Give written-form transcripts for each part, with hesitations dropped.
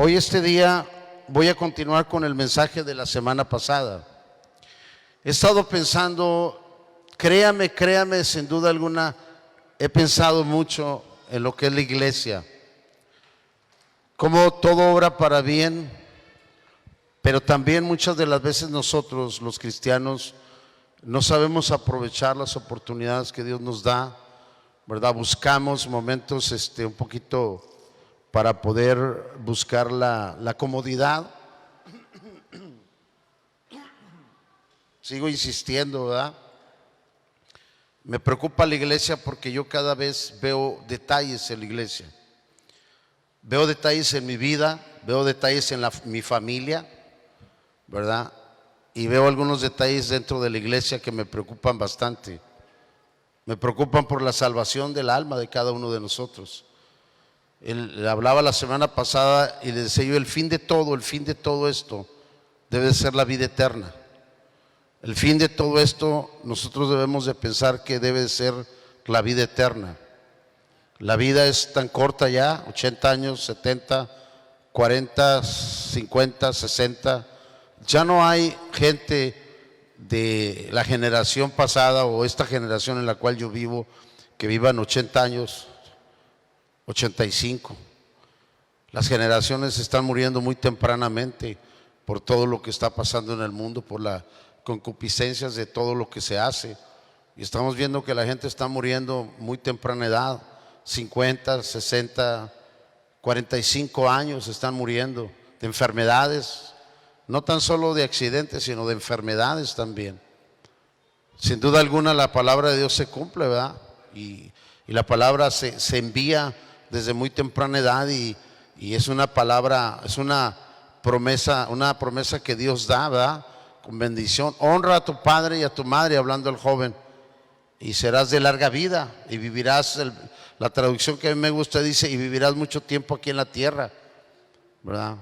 Hoy este día voy a continuar con el mensaje de la semana pasada. He estado pensando, créame, sin duda alguna, he pensado mucho en lo que es la iglesia, cómo todo obra para bien, pero también muchas de las veces nosotros, los cristianos, no sabemos aprovechar las oportunidades que Dios nos da, ¿verdad? Buscamos momentos un poquito para poder buscar la comodidad. Sigo insistiendo, ¿verdad? Me preocupa la iglesia porque yo cada vez veo detalles en la iglesia. Veo detalles en mi vida, veo detalles en mi familia, ¿verdad? Y veo algunos detalles dentro de la iglesia que me preocupan bastante. Me preocupan por la salvación del alma de cada uno de nosotros. Él hablaba la semana pasada y le decía yo, el fin de todo esto debe de ser la vida eterna. El fin de todo esto nosotros debemos de pensar que debe de ser la vida eterna. La vida es tan corta ya, 80 años, 70, 40, 50, 60. Ya no hay gente de la generación pasada o esta generación en la cual yo vivo que vivan 80 años, 85. Las generaciones están muriendo muy tempranamente por todo lo que está pasando en el mundo, por las concupiscencias de todo lo que se hace. Y estamos viendo que la gente está muriendo muy temprana edad, 50, 60, 45 años están muriendo de enfermedades, no tan solo de accidentes, sino de enfermedades también. Sin duda alguna la palabra de Dios se cumple, ¿verdad? Y la palabra se envía desde muy temprana edad y es una palabra, es una promesa que Dios da, ¿verdad? Con bendición. Honra a tu padre y a tu madre, hablando al joven, y serás de larga vida y vivirás, la traducción que a mí me gusta dice, y vivirás mucho tiempo aquí en la tierra, ¿verdad?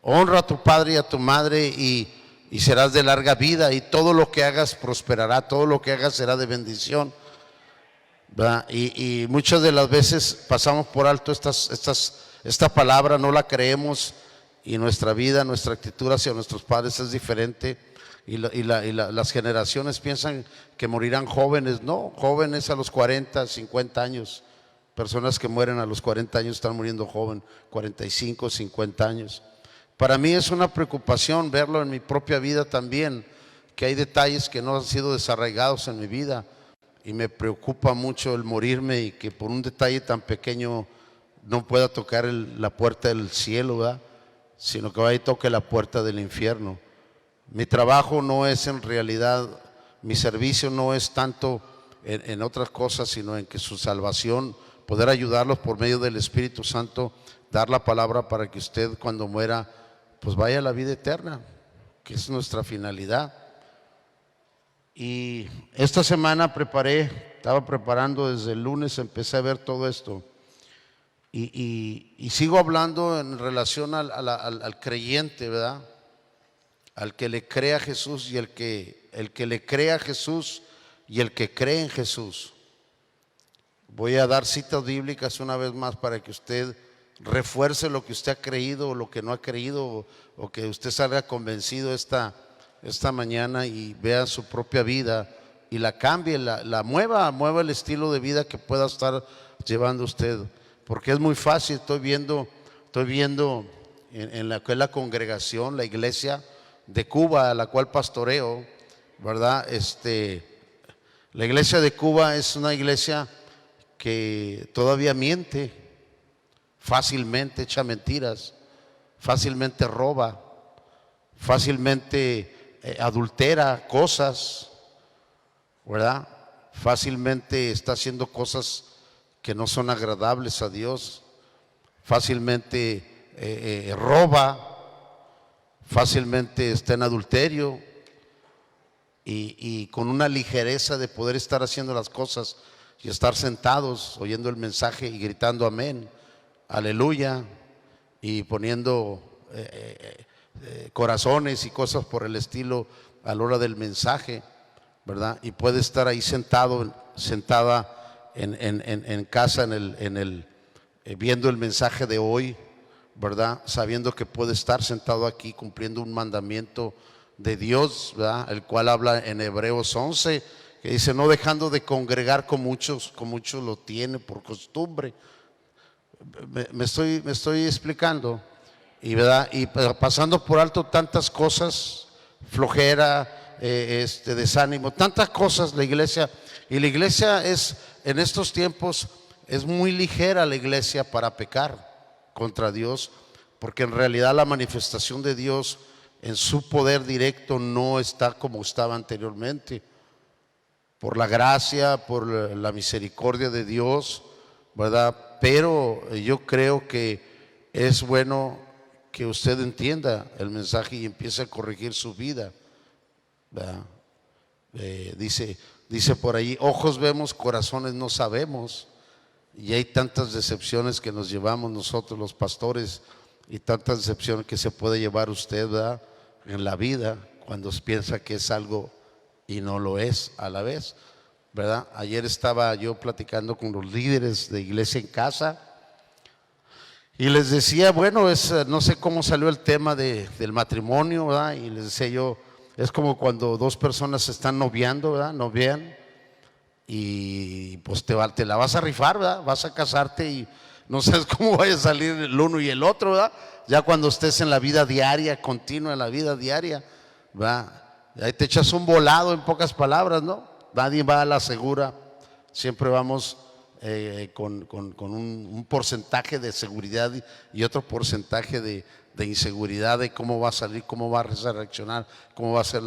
Honra a tu padre y a tu madre y serás de larga vida, y todo lo que hagas prosperará, todo lo que hagas será de bendición, ¿verdad? Y muchas de las veces pasamos por alto esta palabra, no la creemos, y nuestra vida, nuestra actitud hacia nuestros padres es diferente, y las generaciones piensan que morirán jóvenes. No, jóvenes a los 40, 50 años, personas que mueren a los 40 años están muriendo joven, 45, 50 años. Para mí es una preocupación verlo en mi propia vida también, que hay detalles que no han sido desarraigados en mi vida, y me preocupa mucho el morirme y que por un detalle tan pequeño no pueda tocar la puerta del cielo, ¿verdad? Sino que vaya y toque la puerta del infierno. Mi trabajo no es en realidad, mi servicio no es tanto en otras cosas, sino en que su salvación, poder ayudarlos por medio del Espíritu Santo, dar la palabra para que usted cuando muera pues vaya a la vida eterna, que es nuestra finalidad. Y esta semana estaba preparando desde el lunes, empecé a ver todo esto y sigo hablando en relación al creyente, ¿verdad? Al que le cree a Jesús y el que le cree a Jesús y el que cree en Jesús. Voy a dar citas bíblicas una vez más para que usted refuerce lo que usted ha creído o lo que no ha creído, o que usted salga convencido esta mañana y vea su propia vida y la cambie, la mueva el estilo de vida que pueda estar llevando usted, porque es muy fácil. Estoy viendo en la que es la congregación, la iglesia de Cuba, a la cual pastoreo, ¿verdad? La iglesia de Cuba es una iglesia que todavía miente fácilmente, echa mentiras, fácilmente roba, fácilmente adultera cosas, ¿verdad? Fácilmente está haciendo cosas que no son agradables a Dios, fácilmente roba, fácilmente está en adulterio, y con una ligereza de poder estar haciendo las cosas y estar sentados oyendo el mensaje y gritando amén, aleluya, y poniendo corazones y cosas por el estilo a la hora del mensaje, ¿verdad? Y puede estar ahí sentada en casa viendo el mensaje de hoy, ¿verdad? Sabiendo que puede estar sentado aquí cumpliendo un mandamiento de Dios, ¿verdad? El cual habla en Hebreos 11, que dice: no dejando de congregar con muchos lo tiene por costumbre. Me estoy explicando. Y, ¿verdad? Y pasando por alto tantas cosas, flojera, desánimo, tantas cosas la iglesia. Y la iglesia es, en estos tiempos, es muy ligera la iglesia para pecar contra Dios, porque en realidad la manifestación de Dios en su poder directo no está como estaba anteriormente. Por la gracia, por la misericordia de Dios, ¿verdad? Pero yo creo que es bueno que usted entienda el mensaje y empiece a corregir su vida, ¿verdad? Dice por ahí: ojos vemos, corazones no sabemos. Y hay tantas decepciones que nos llevamos nosotros los pastores, y tantas decepciones que se puede llevar usted, ¿verdad?, en la vida, cuando piensa que es algo y no lo es a la vez, ¿verdad? Ayer estaba yo platicando con los líderes de Iglesia en Casa y les decía, bueno, no sé cómo salió el tema del matrimonio, ¿verdad? Y les decía yo, es como cuando dos personas se están noviando, ¿verdad? Novian, y pues te la vas a rifar, ¿verdad? Vas a casarte y no sabes cómo vaya a salir el uno y el otro, ¿verdad? Ya cuando estés en la vida diaria, continua, en la vida diaria, ¿verdad? Ahí te echas un volado, en pocas palabras, ¿no? Nadie va a la segura, siempre vamos con un porcentaje de seguridad y otro porcentaje de inseguridad de cómo va a salir, cómo va a reaccionar, cómo va a ser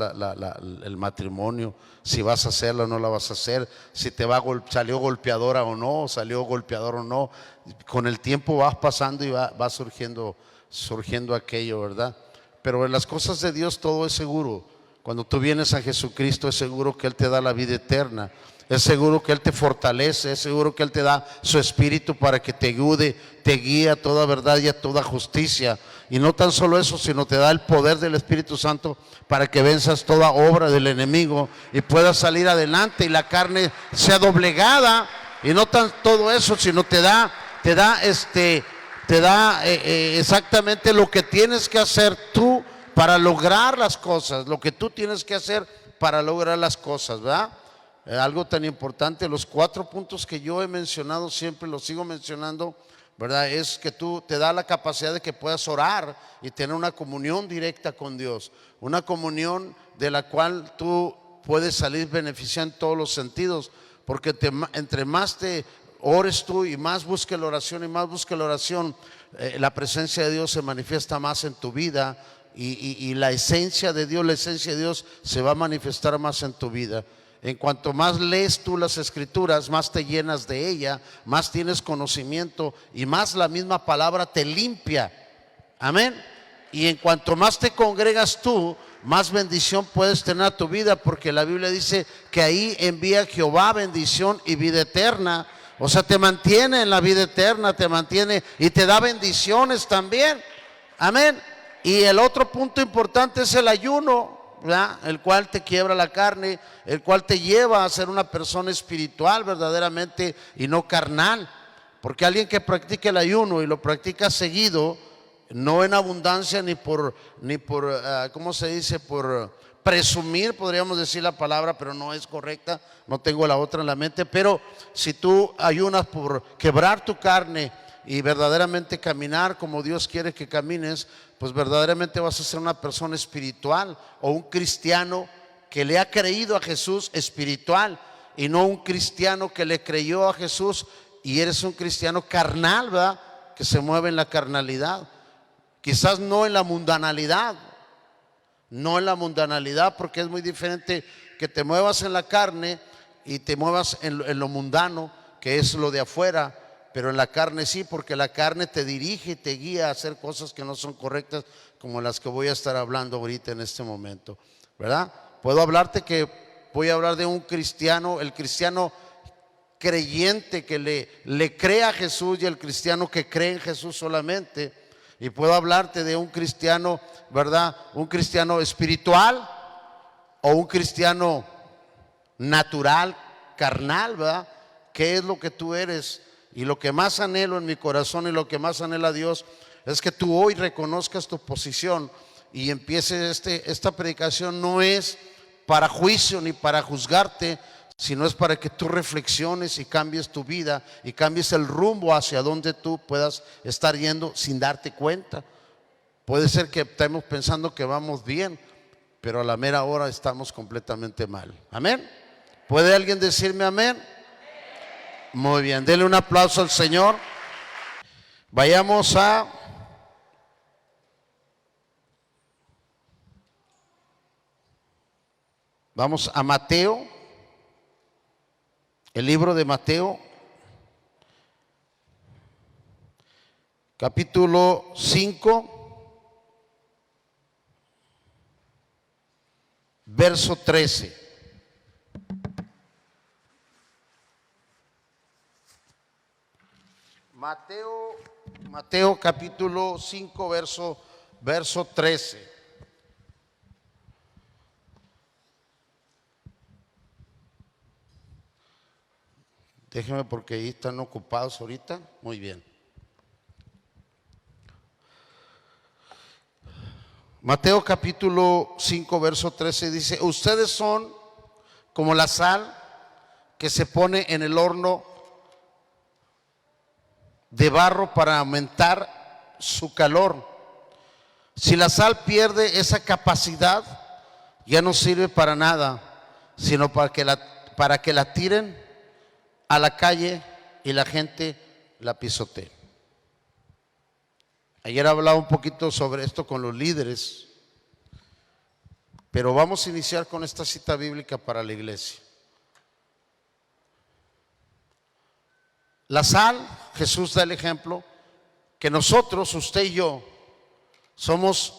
el matrimonio, si vas a hacerlo o no la vas a hacer, si salió golpeadora o no, salió golpeador o no. Con el tiempo vas pasando y va surgiendo aquello, ¿verdad? Pero en las cosas de Dios todo es seguro. Cuando tú vienes a Jesucristo, es seguro que Él te da la vida eterna. Es seguro que Él te fortalece, es seguro que Él te da su espíritu para que te ayude, te guíe a toda verdad y a toda justicia. Y no tan solo eso, sino te da el poder del Espíritu Santo para que venzas toda obra del enemigo y puedas salir adelante y la carne sea doblegada. Y no tan todo eso, sino te da exactamente lo que tienes que hacer tú para lograr las cosas, lo que tú tienes que hacer para lograr las cosas, ¿verdad? Algo tan importante, los 4 puntos que yo he mencionado, siempre los sigo mencionando, ¿verdad? Es que tú te da la capacidad de que puedas orar y tener una comunión directa con Dios, una comunión de la cual tú puedes salir beneficiado en todos los sentidos, porque entre más te ores tú y más busques la oración la presencia de Dios se manifiesta más en tu vida y la esencia de Dios se va a manifestar más en tu vida. En cuanto más lees tú las escrituras, más te llenas de ella, más tienes conocimiento y más la misma palabra te limpia. Amén. Y en cuanto más te congregas tú, más bendición puedes tener a tu vida, porque la Biblia dice que ahí envía Jehová bendición y vida eterna. O sea, te mantiene en la vida eterna, te mantiene y te da bendiciones también. Amén. Y el otro punto importante es el ayuno, ¿verdad? El cual te quiebra la carne, el cual te lleva a ser una persona espiritual verdaderamente y no carnal. Porque alguien que practica el ayuno y lo practica seguido, no en abundancia ni por ¿cómo se dice? Por presumir, podríamos decir la palabra, pero no es correcta, no tengo la otra en la mente. Pero si tú ayunas por quebrar tu carne y verdaderamente caminar como Dios quiere que camines, pues verdaderamente vas a ser una persona espiritual o un cristiano que le ha creído a Jesús espiritual, y no un cristiano que le creyó a Jesús y eres un cristiano carnal, ¿verdad? Que se mueve en la carnalidad, quizás no en la mundanalidad, porque es muy diferente que te muevas en la carne y te muevas en lo mundano, que es lo de afuera. Pero en la carne sí, porque la carne te dirige y te guía a hacer cosas que no son correctas, como las que voy a estar hablando ahorita en este momento, ¿verdad? Puedo hablarte que voy a hablar de un cristiano, el cristiano creyente que le cree a Jesús, y el cristiano que cree en Jesús solamente. Y puedo hablarte de un cristiano, ¿verdad? Un cristiano espiritual o un cristiano natural, carnal, ¿verdad? ¿Qué es lo que tú eres? Y lo que más anhelo en mi corazón y lo que más anhela Dios es que tú hoy reconozcas tu posición y empieces esta predicación. No es para juicio ni para juzgarte, sino es para que tú reflexiones y cambies tu vida y cambies el rumbo hacia donde tú puedas estar yendo sin darte cuenta. Puede ser que estemos pensando que vamos bien, pero a la mera hora estamos completamente mal. Amén. ¿Puede alguien decirme amén? Muy bien, denle un aplauso al Señor. Vamos a Mateo, el libro de Mateo, capítulo 5, verso 13. Mateo capítulo 5, verso 13. Déjeme porque ahí están ocupados ahorita. Muy bien. Mateo capítulo 5, verso 13 dice: ustedes son como la sal que se pone en el horno de barro para aumentar su calor. Si la sal pierde esa capacidad, ya no sirve para nada, sino para que la tiren a la calle y la gente la pisotee. Ayer hablaba un poquito sobre esto con los líderes, pero vamos a iniciar con esta cita bíblica para la iglesia. La sal, Jesús da el ejemplo que nosotros, usted y yo, somos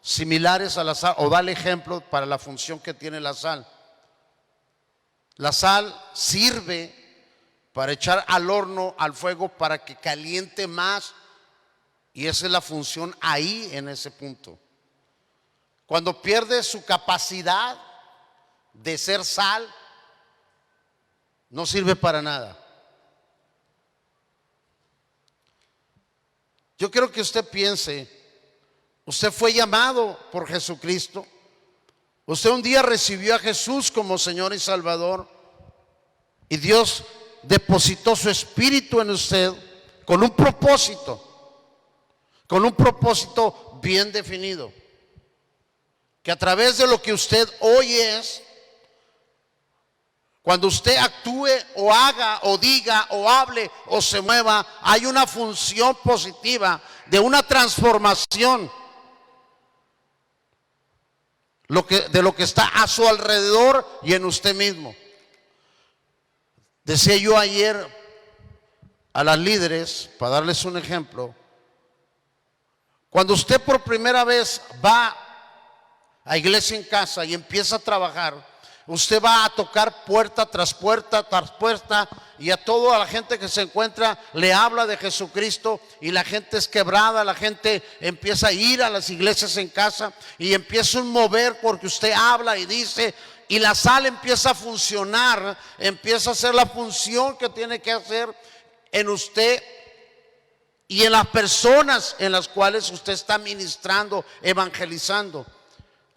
similares a la sal, o da el ejemplo para la función que tiene la sal. La sal sirve para echar al horno, al fuego, para que caliente más, y esa es la función ahí en ese punto. Cuando pierde su capacidad de ser sal, no sirve para nada. Yo quiero que usted piense, usted fue llamado por Jesucristo, usted un día recibió a Jesús como Señor y Salvador, y Dios depositó su espíritu en usted con un propósito bien definido, que a través de lo que usted hoy es, cuando usted actúe o haga o diga o hable o se mueva, hay una función positiva de una transformación de lo que está a su alrededor y en usted mismo. Decía yo ayer a las líderes, para darles un ejemplo, cuando usted por primera vez va a Iglesia en Casa y empieza a trabajar, usted va a tocar puerta tras puerta tras puerta, y a toda la gente que se encuentra le habla de Jesucristo, y la gente es quebrada, la gente empieza a ir a las iglesias en casa y empieza a mover porque usted habla y dice, y la sal empieza a funcionar, empieza a hacer la función que tiene que hacer en usted y en las personas en las cuales usted está ministrando, evangelizando.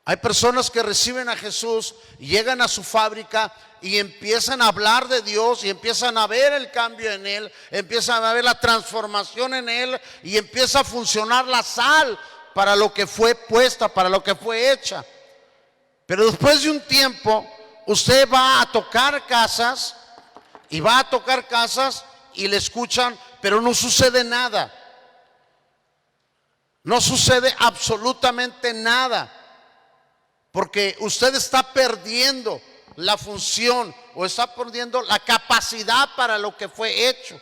Hay personas que reciben a Jesús, llegan a su fábrica y empiezan a hablar de Dios y empiezan a ver el cambio en él, empiezan a ver la transformación en él, y empieza a funcionar la sal para lo que fue puesta, para lo que fue hecha. Pero después de un tiempo, usted va a tocar casas y le escuchan, pero no sucede nada. No sucede absolutamente nada, porque usted está perdiendo la función o está perdiendo la capacidad para lo que fue hecho.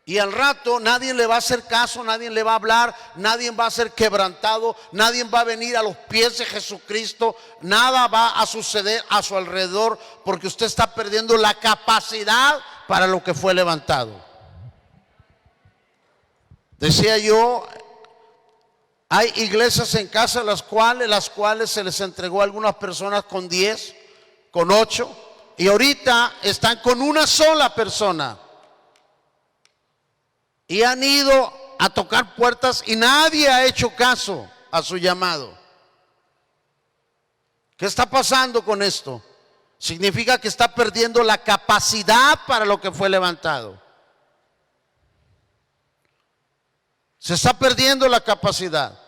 Y al rato nadie le va a hacer caso, nadie le va a hablar, nadie va a ser quebrantado, nadie va a venir a los pies de Jesucristo, nada va a suceder a su alrededor, porque usted está perdiendo la capacidad para lo que fue levantado. Decía yo, hay iglesias en casa las cuales se les entregó a algunas personas con 10, con 8, y ahorita están con una sola persona. Y han ido a tocar puertas y nadie ha hecho caso a su llamado. ¿Qué está pasando con esto? Significa que está perdiendo la capacidad para lo que fue levantado. Se está perdiendo la capacidad.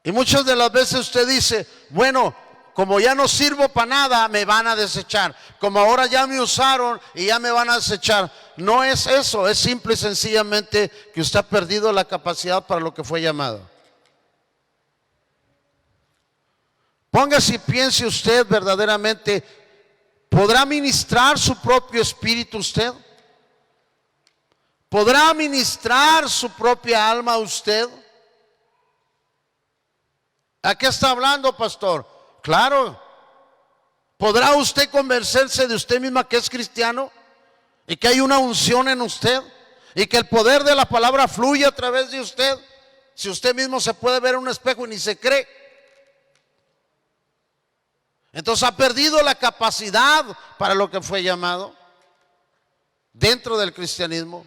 Y muchas de las veces usted dice, bueno, como ya no sirvo para nada, me van a desechar. Como ahora ya me usaron y ya me van a desechar. No es eso, es simple y sencillamente que usted ha perdido la capacidad para lo que fue llamado. Póngase y piense usted verdaderamente, ¿podrá ministrar su propio espíritu usted? ¿Podrá ministrar su propia alma a usted? ¿A qué está hablando, pastor? Claro. ¿Podrá usted convencerse de usted misma que es cristiano? Y que hay una unción en usted. Y que el poder de la palabra fluye a través de usted. Si usted mismo se puede ver en un espejo y ni se cree. Entonces ha perdido la capacidad para lo que fue llamado dentro del cristianismo.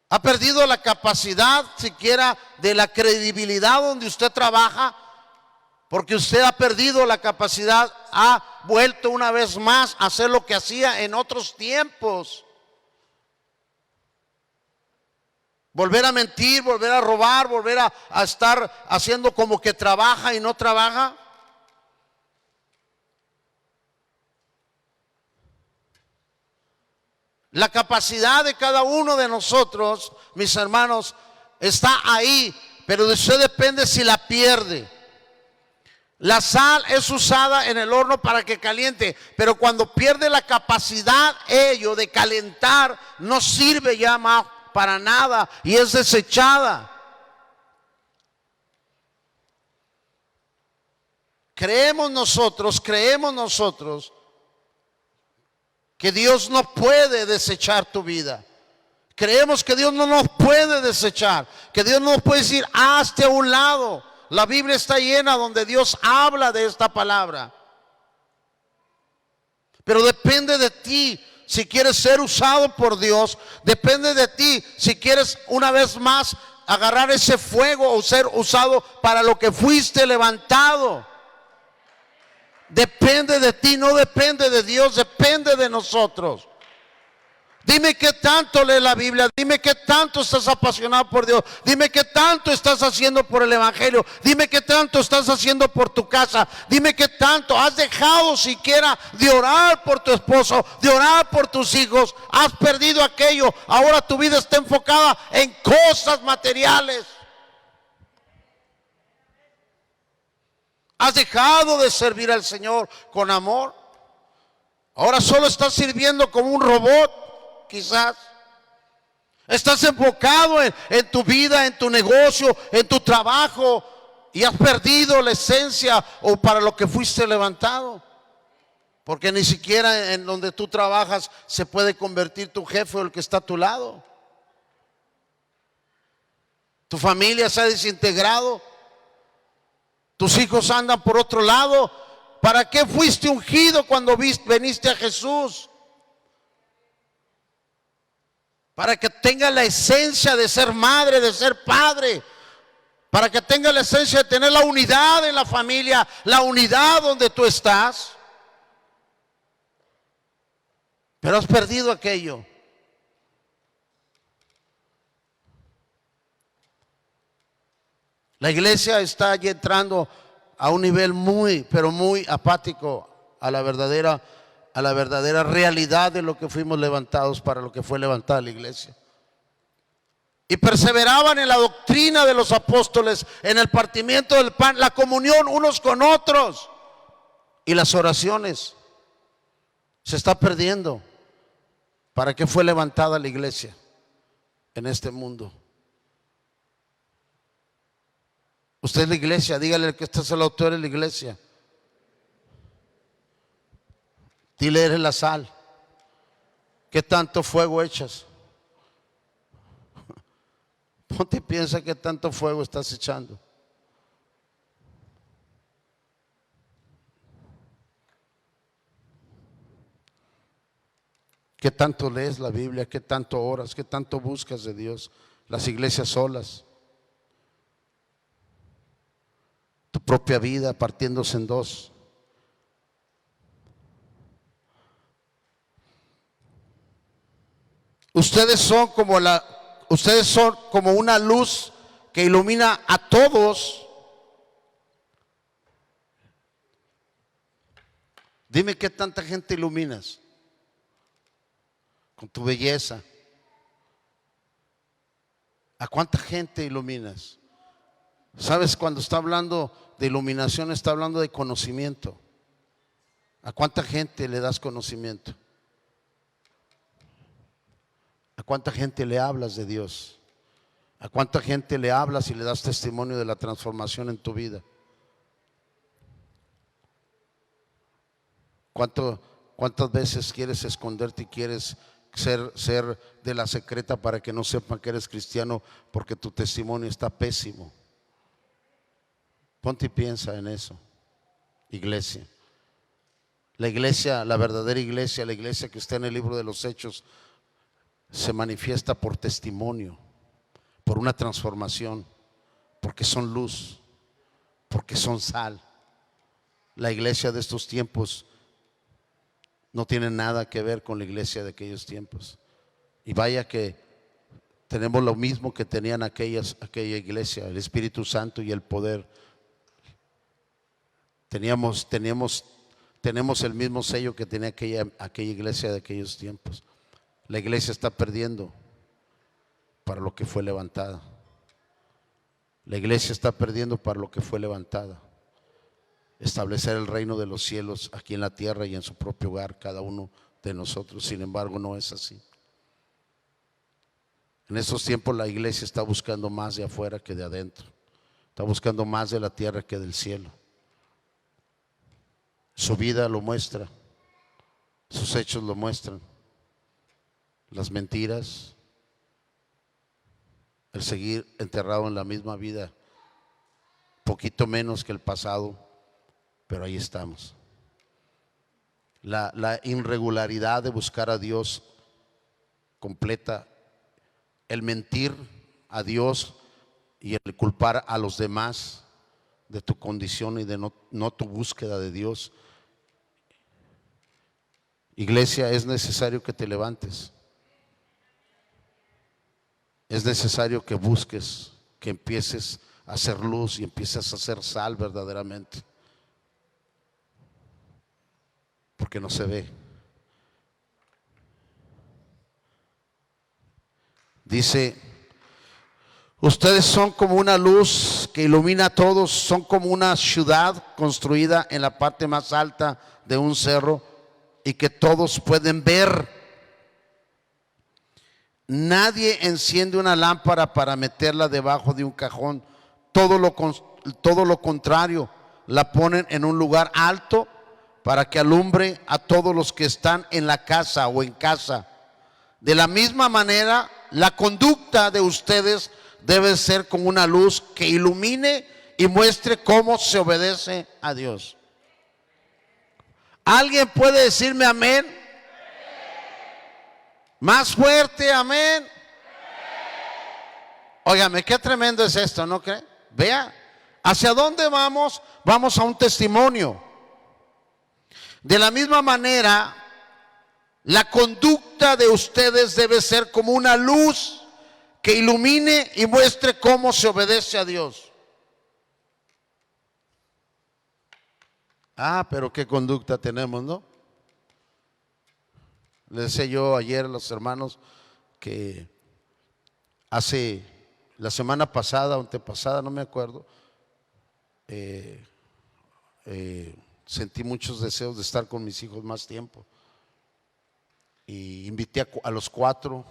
Ha perdido la capacidad siquiera de la credibilidad donde usted trabaja, porque usted ha perdido la capacidad, ha vuelto una vez más a hacer lo que hacía en otros tiempos. Volver a mentir, volver a robar, volver a estar haciendo como que trabaja y no trabaja. La capacidad de cada uno de nosotros, mis hermanos, está ahí, pero de usted depende si la pierde. La sal es usada en el horno para que caliente, pero cuando pierde la capacidad ello de calentar, no sirve ya más para nada y es desechada. Creemos nosotros que Dios no puede desechar tu vida. Creemos que Dios no nos puede desechar, que Dios no nos puede decir, hazte a un lado. La Biblia está llena donde Dios habla de esta palabra. Pero depende de ti si quieres ser usado por Dios. Depende de ti si quieres una vez más agarrar ese fuego o ser usado para lo que fuiste levantado. Depende de ti, no depende de Dios, depende de nosotros. Dime qué tanto lees la Biblia, dime qué tanto estás apasionado por Dios, dime qué tanto estás haciendo por el Evangelio, dime qué tanto estás haciendo por tu casa, dime qué tanto has dejado siquiera de orar por tu esposo, de orar por tus hijos, has perdido aquello, ahora tu vida está enfocada en cosas materiales. Has dejado de servir al Señor con amor. Ahora solo estás sirviendo como un robot, quizás. Estás enfocado en tu vida, en tu negocio, en tu trabajo y has perdido la esencia o para lo que fuiste levantado. Porque ni siquiera en donde tú trabajas se puede convertir tu jefe o el que está a tu lado. Tu familia se ha desintegrado. Tus hijos andan por otro lado. ¿Para qué fuiste ungido cuando veniste a Jesús? Para que tenga la esencia de ser madre, de ser padre. Para que tenga la esencia de tener la unidad en la familia, la unidad donde tú estás. Pero has perdido aquello. La iglesia está ya entrando a un nivel muy, pero muy apático a la verdadera realidad de lo que fuimos levantados, para lo que fue levantada la iglesia. Y perseveraban en la doctrina de los apóstoles, en el partimiento del pan, la comunión unos con otros y las oraciones. Se está perdiendo. ¿Para qué fue levantada la iglesia en este mundo? Usted es la iglesia, dígale que este es el autor de la iglesia. Dile, eres la sal. ¿Qué tanto fuego echas? Ponte y piensa qué tanto fuego estás echando. ¿Qué tanto lees la Biblia? ¿Qué tanto oras? ¿Qué tanto buscas de Dios? Las iglesias solas, tu propia vida partiéndose en dos. Ustedes son como una luz que ilumina a todos. Dime qué tanta gente iluminas con tu belleza. ¿A cuánta gente iluminas? ¿Sabes? Cuando está hablando de iluminación, está hablando de conocimiento. ¿A cuánta gente le das conocimiento? ¿A cuánta gente le hablas de Dios? ¿A cuánta gente le hablas y le das testimonio de la transformación en tu vida? ¿Cuántas veces quieres esconderte y quieres ser de la secreta para que no sepan que eres cristiano porque tu testimonio está pésimo? Ponte y piensa en eso, iglesia. La iglesia, la verdadera iglesia, la iglesia que está en el libro de los Hechos, se manifiesta por testimonio, por una transformación, porque son luz, porque son sal. La iglesia de estos tiempos no tiene nada que ver con la iglesia de aquellos tiempos. Y vaya que tenemos lo mismo que tenían aquella iglesia, el Espíritu Santo y el poder. Tenemos el mismo sello que tenía aquella iglesia de aquellos tiempos. La iglesia está perdiendo para lo que fue levantada. La iglesia está perdiendo para lo que fue levantada. Establecer el reino de los cielos aquí en la tierra y en su propio hogar, cada uno de nosotros. Sin embargo, no es así. En estos tiempos la iglesia está buscando más de afuera que de adentro. Está buscando más de la tierra que del cielo. Su vida lo muestra, sus hechos lo muestran. Las mentiras, el seguir enterrado en la misma vida, poquito menos que el pasado, pero ahí estamos. La irregularidad de buscar a Dios completa, el mentir a Dios y el culpar a los demás de tu condición y de no tu búsqueda de Dios. Iglesia, es necesario que te levantes. Es necesario que busques, que empieces a hacer luz y empieces a hacer sal verdaderamente. Porque no se ve. Dice, ustedes son como una luz que ilumina a todos, son como una ciudad construida en la parte más alta de un cerro y que todos pueden ver. Nadie enciende una lámpara para meterla debajo de un cajón. Todo lo contrario, la ponen en un lugar alto para que alumbre a todos los que están en la casa o en casa. De la misma manera, la conducta de ustedes debe ser como una luz que ilumine y muestre cómo se obedece a Dios. ¿Alguien puede decirme amén? Más fuerte, amén. Óigame, qué tremendo es esto, ¿no cree? Vea, ¿hacia dónde vamos? Vamos a un testimonio. De la misma manera, la conducta de ustedes debe ser como una luz que ilumine y muestre cómo se obedece a Dios. Ah, pero qué conducta tenemos, ¿no? Les decía yo ayer a los hermanos que hace la semana pasada o antepasada, no me acuerdo, sentí muchos deseos de estar con mis hijos más tiempo. Y invité a los cuatro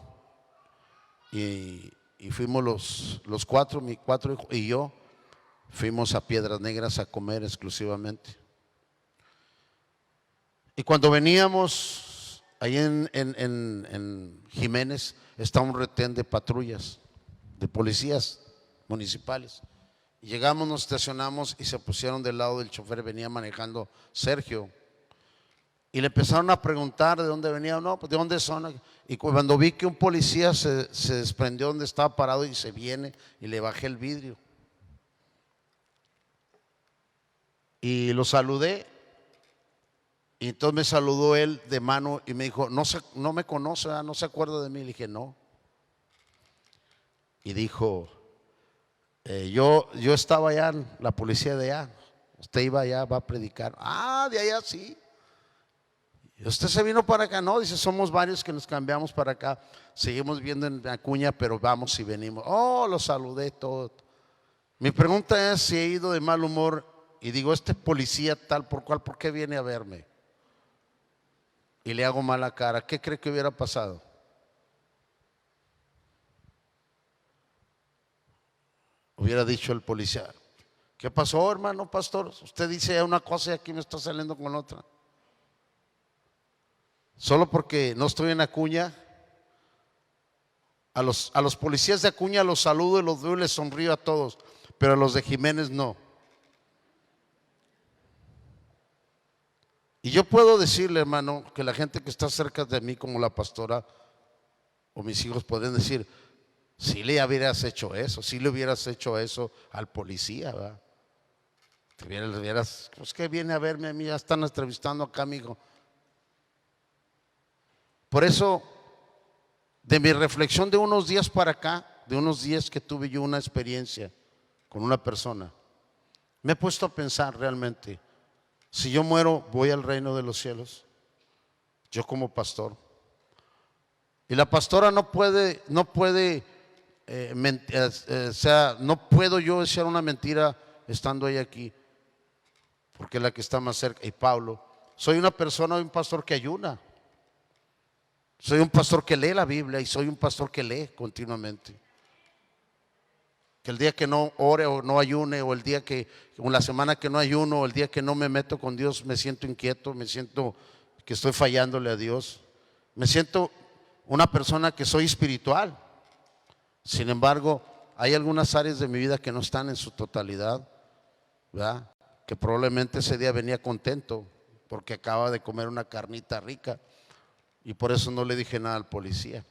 y fuimos los cuatro, mis cuatro hijos y yo, fuimos a Piedras Negras a comer exclusivamente. Y cuando veníamos ahí en Jiménez, está un retén de patrullas, de policías municipales. Y llegamos, nos estacionamos y se pusieron del lado del chofer, venía manejando Sergio. Y le empezaron a preguntar de dónde venía. No, pues de dónde son. Y cuando vi que un policía se desprendió donde estaba parado y se viene, y le bajé el vidrio y lo saludé. Y entonces me saludó él de mano y me dijo, no me conoce, ¿verdad? No se acuerda de mí. Le dije, no. Y dijo, yo estaba allá en la policía de allá. Usted iba allá, va a predicar. Ah, de allá sí. ¿Y usted se vino para acá? No, dice, somos varios que nos cambiamos para acá. Seguimos viendo en Acuña, pero vamos y venimos. Oh, lo saludé todo. Mi pregunta es si he ido de mal humor y digo, este policía tal por cual, ¿por qué viene a verme? Y le hago mala cara. ¿Qué cree que hubiera pasado? Hubiera dicho el policía, ¿qué pasó, hermano pastor? Usted dice una cosa y aquí me está saliendo con otra. Solo porque no estoy en Acuña, a los policías de Acuña los saludo y los veo y les sonrío a todos, pero a los de Jiménez no. Y yo puedo decirle, hermano, que la gente que está cerca de mí, como la pastora o mis hijos, pueden decir, si le hubieras hecho eso, si le hubieras hecho eso al policía, ¿verdad? Pues que viene a verme a mí, ya están entrevistando acá, amigo. Por eso, de mi reflexión de unos días para acá, de unos días que tuve yo una experiencia con una persona, me he puesto a pensar realmente, si yo muero, voy al reino de los cielos, yo como pastor. Y la pastora no puede, o sea, no puedo yo echar una mentira estando ella aquí, porque es la que está más cerca. Y Pablo, soy una persona, un pastor que ayuna. Soy un pastor que lee la Biblia y soy un pastor que lee continuamente. Que el día que no ore o no ayune, o el día que, o la semana que no ayuno, o el día que no me meto con Dios, me siento inquieto, me siento que estoy fallándole a Dios. Me siento una persona que soy espiritual. Sin embargo, hay algunas áreas de mi vida que no están en su totalidad, ¿verdad? Que probablemente ese día venía contento porque acaba de comer una carnita rica. Y por eso no le dije nada al policía.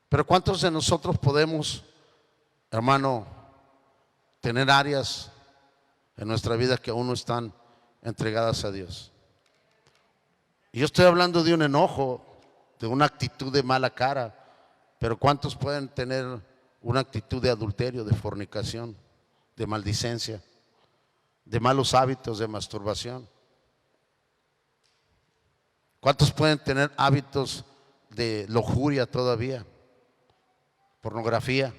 Pero ¿cuántos de nosotros podemos, hermano, tener áreas en nuestra vida que aún no están entregadas a Dios? Y yo estoy hablando de un enojo, de una actitud de mala cara, pero ¿cuántos pueden tener una actitud de adulterio, de fornicación, de maldicencia, de malos hábitos, de masturbación? ¿Cuántos pueden tener hábitos de lujuria todavía? Pornografía.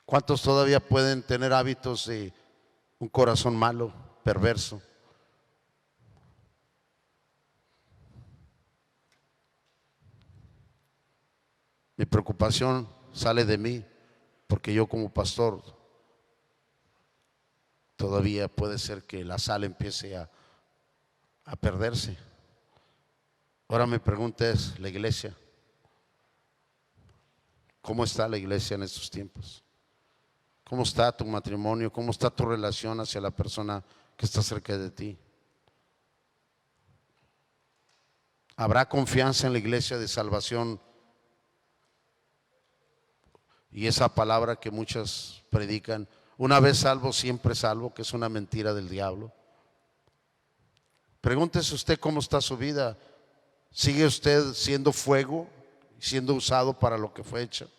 ¿Cuántos todavía pueden tener hábitos de un corazón malo, perverso? Mi preocupación sale de mí porque yo como pastor todavía puede ser que la sal empiece a perderse. Ahora mi pregunta es, la iglesia, ¿cómo está la iglesia en estos tiempos? ¿Cómo está tu matrimonio? ¿Cómo está tu relación hacia la persona que está cerca de ti? ¿Habrá confianza en la iglesia de salvación? Y esa palabra que muchas predican, una vez salvo, siempre salvo, que es una mentira del diablo. Pregúntese usted cómo está su vida. ¿Sigue usted siendo fuego, siendo usado para lo que fue hecho?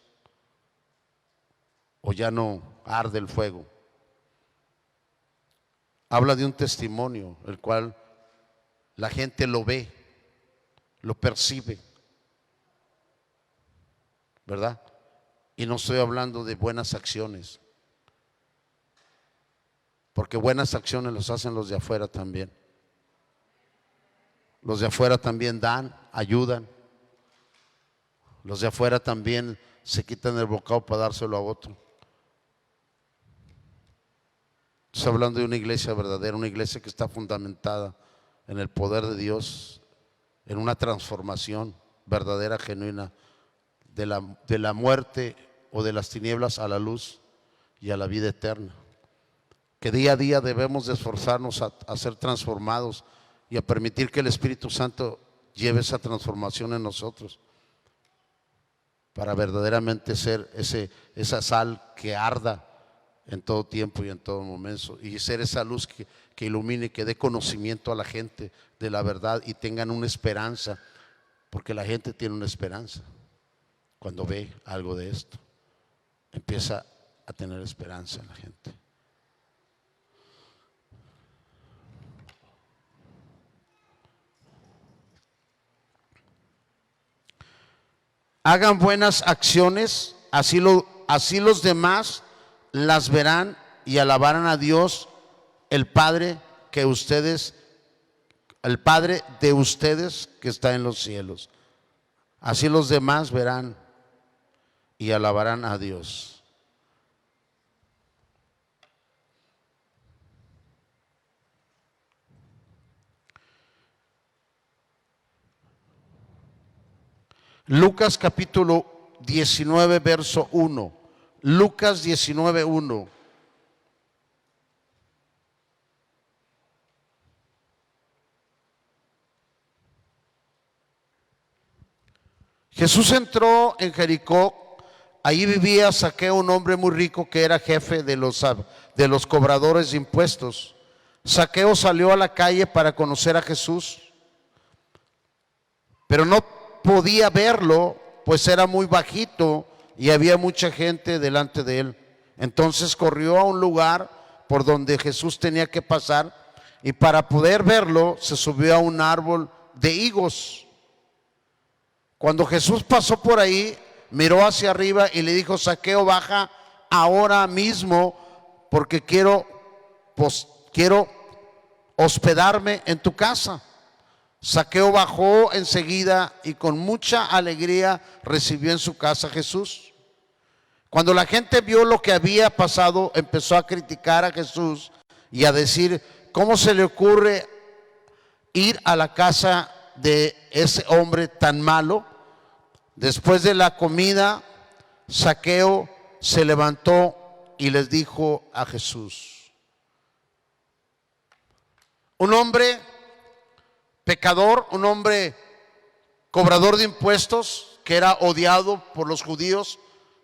¿O ya no arde el fuego? Habla de un testimonio, el cual la gente lo ve, lo percibe, ¿verdad? Y no estoy hablando de buenas acciones, porque buenas acciones las hacen los de afuera también. Los de afuera también dan, ayudan. Los de afuera también se quitan el bocado para dárselo a otro. Estoy hablando de una iglesia verdadera, una iglesia que está fundamentada en el poder de Dios, en una transformación verdadera, genuina, de la muerte o de las tinieblas a la luz y a la vida eterna. que día a día debemos de esforzarnos a ser transformados y a permitir que el Espíritu Santo lleve esa transformación en nosotros, para verdaderamente ser esa sal que arda en todo tiempo y en todo momento, y ser esa luz que ilumine, que dé conocimiento a la gente de la verdad y tengan una esperanza, porque la gente tiene una esperanza cuando ve algo de esto, empieza a tener esperanza en la gente. Hagan buenas acciones, así los demás las verán y alabarán a Dios, el Padre de ustedes que está en los cielos. Así los demás verán y alabarán a Dios. Lucas capítulo 19, verso 1. Lucas 19, 1. Jesús entró en Jericó. Allí vivía Zaqueo, un hombre muy rico que era jefe de los cobradores de impuestos. Zaqueo salió a la calle para conocer a Jesús, pero no podía verlo, pues era muy bajito y había mucha gente delante de él. Entonces corrió a un lugar por donde Jesús tenía que pasar, y para poder verlo se subió a un árbol de higos. Cuando Jesús pasó por ahí, miró hacia arriba y le dijo: Zaqueo, baja ahora mismo, porque quiero hospedarme en tu casa. Zaqueo bajó enseguida y con mucha alegría recibió en su casa a Jesús. Cuando la gente vio lo que había pasado, empezó a criticar a Jesús y a decir: ¿cómo se le ocurre ir a la casa de ese hombre tan malo? Después de la comida, Zaqueo se levantó y les dijo a Jesús: un hombre pecador, un hombre cobrador de impuestos, que era odiado por los judíos,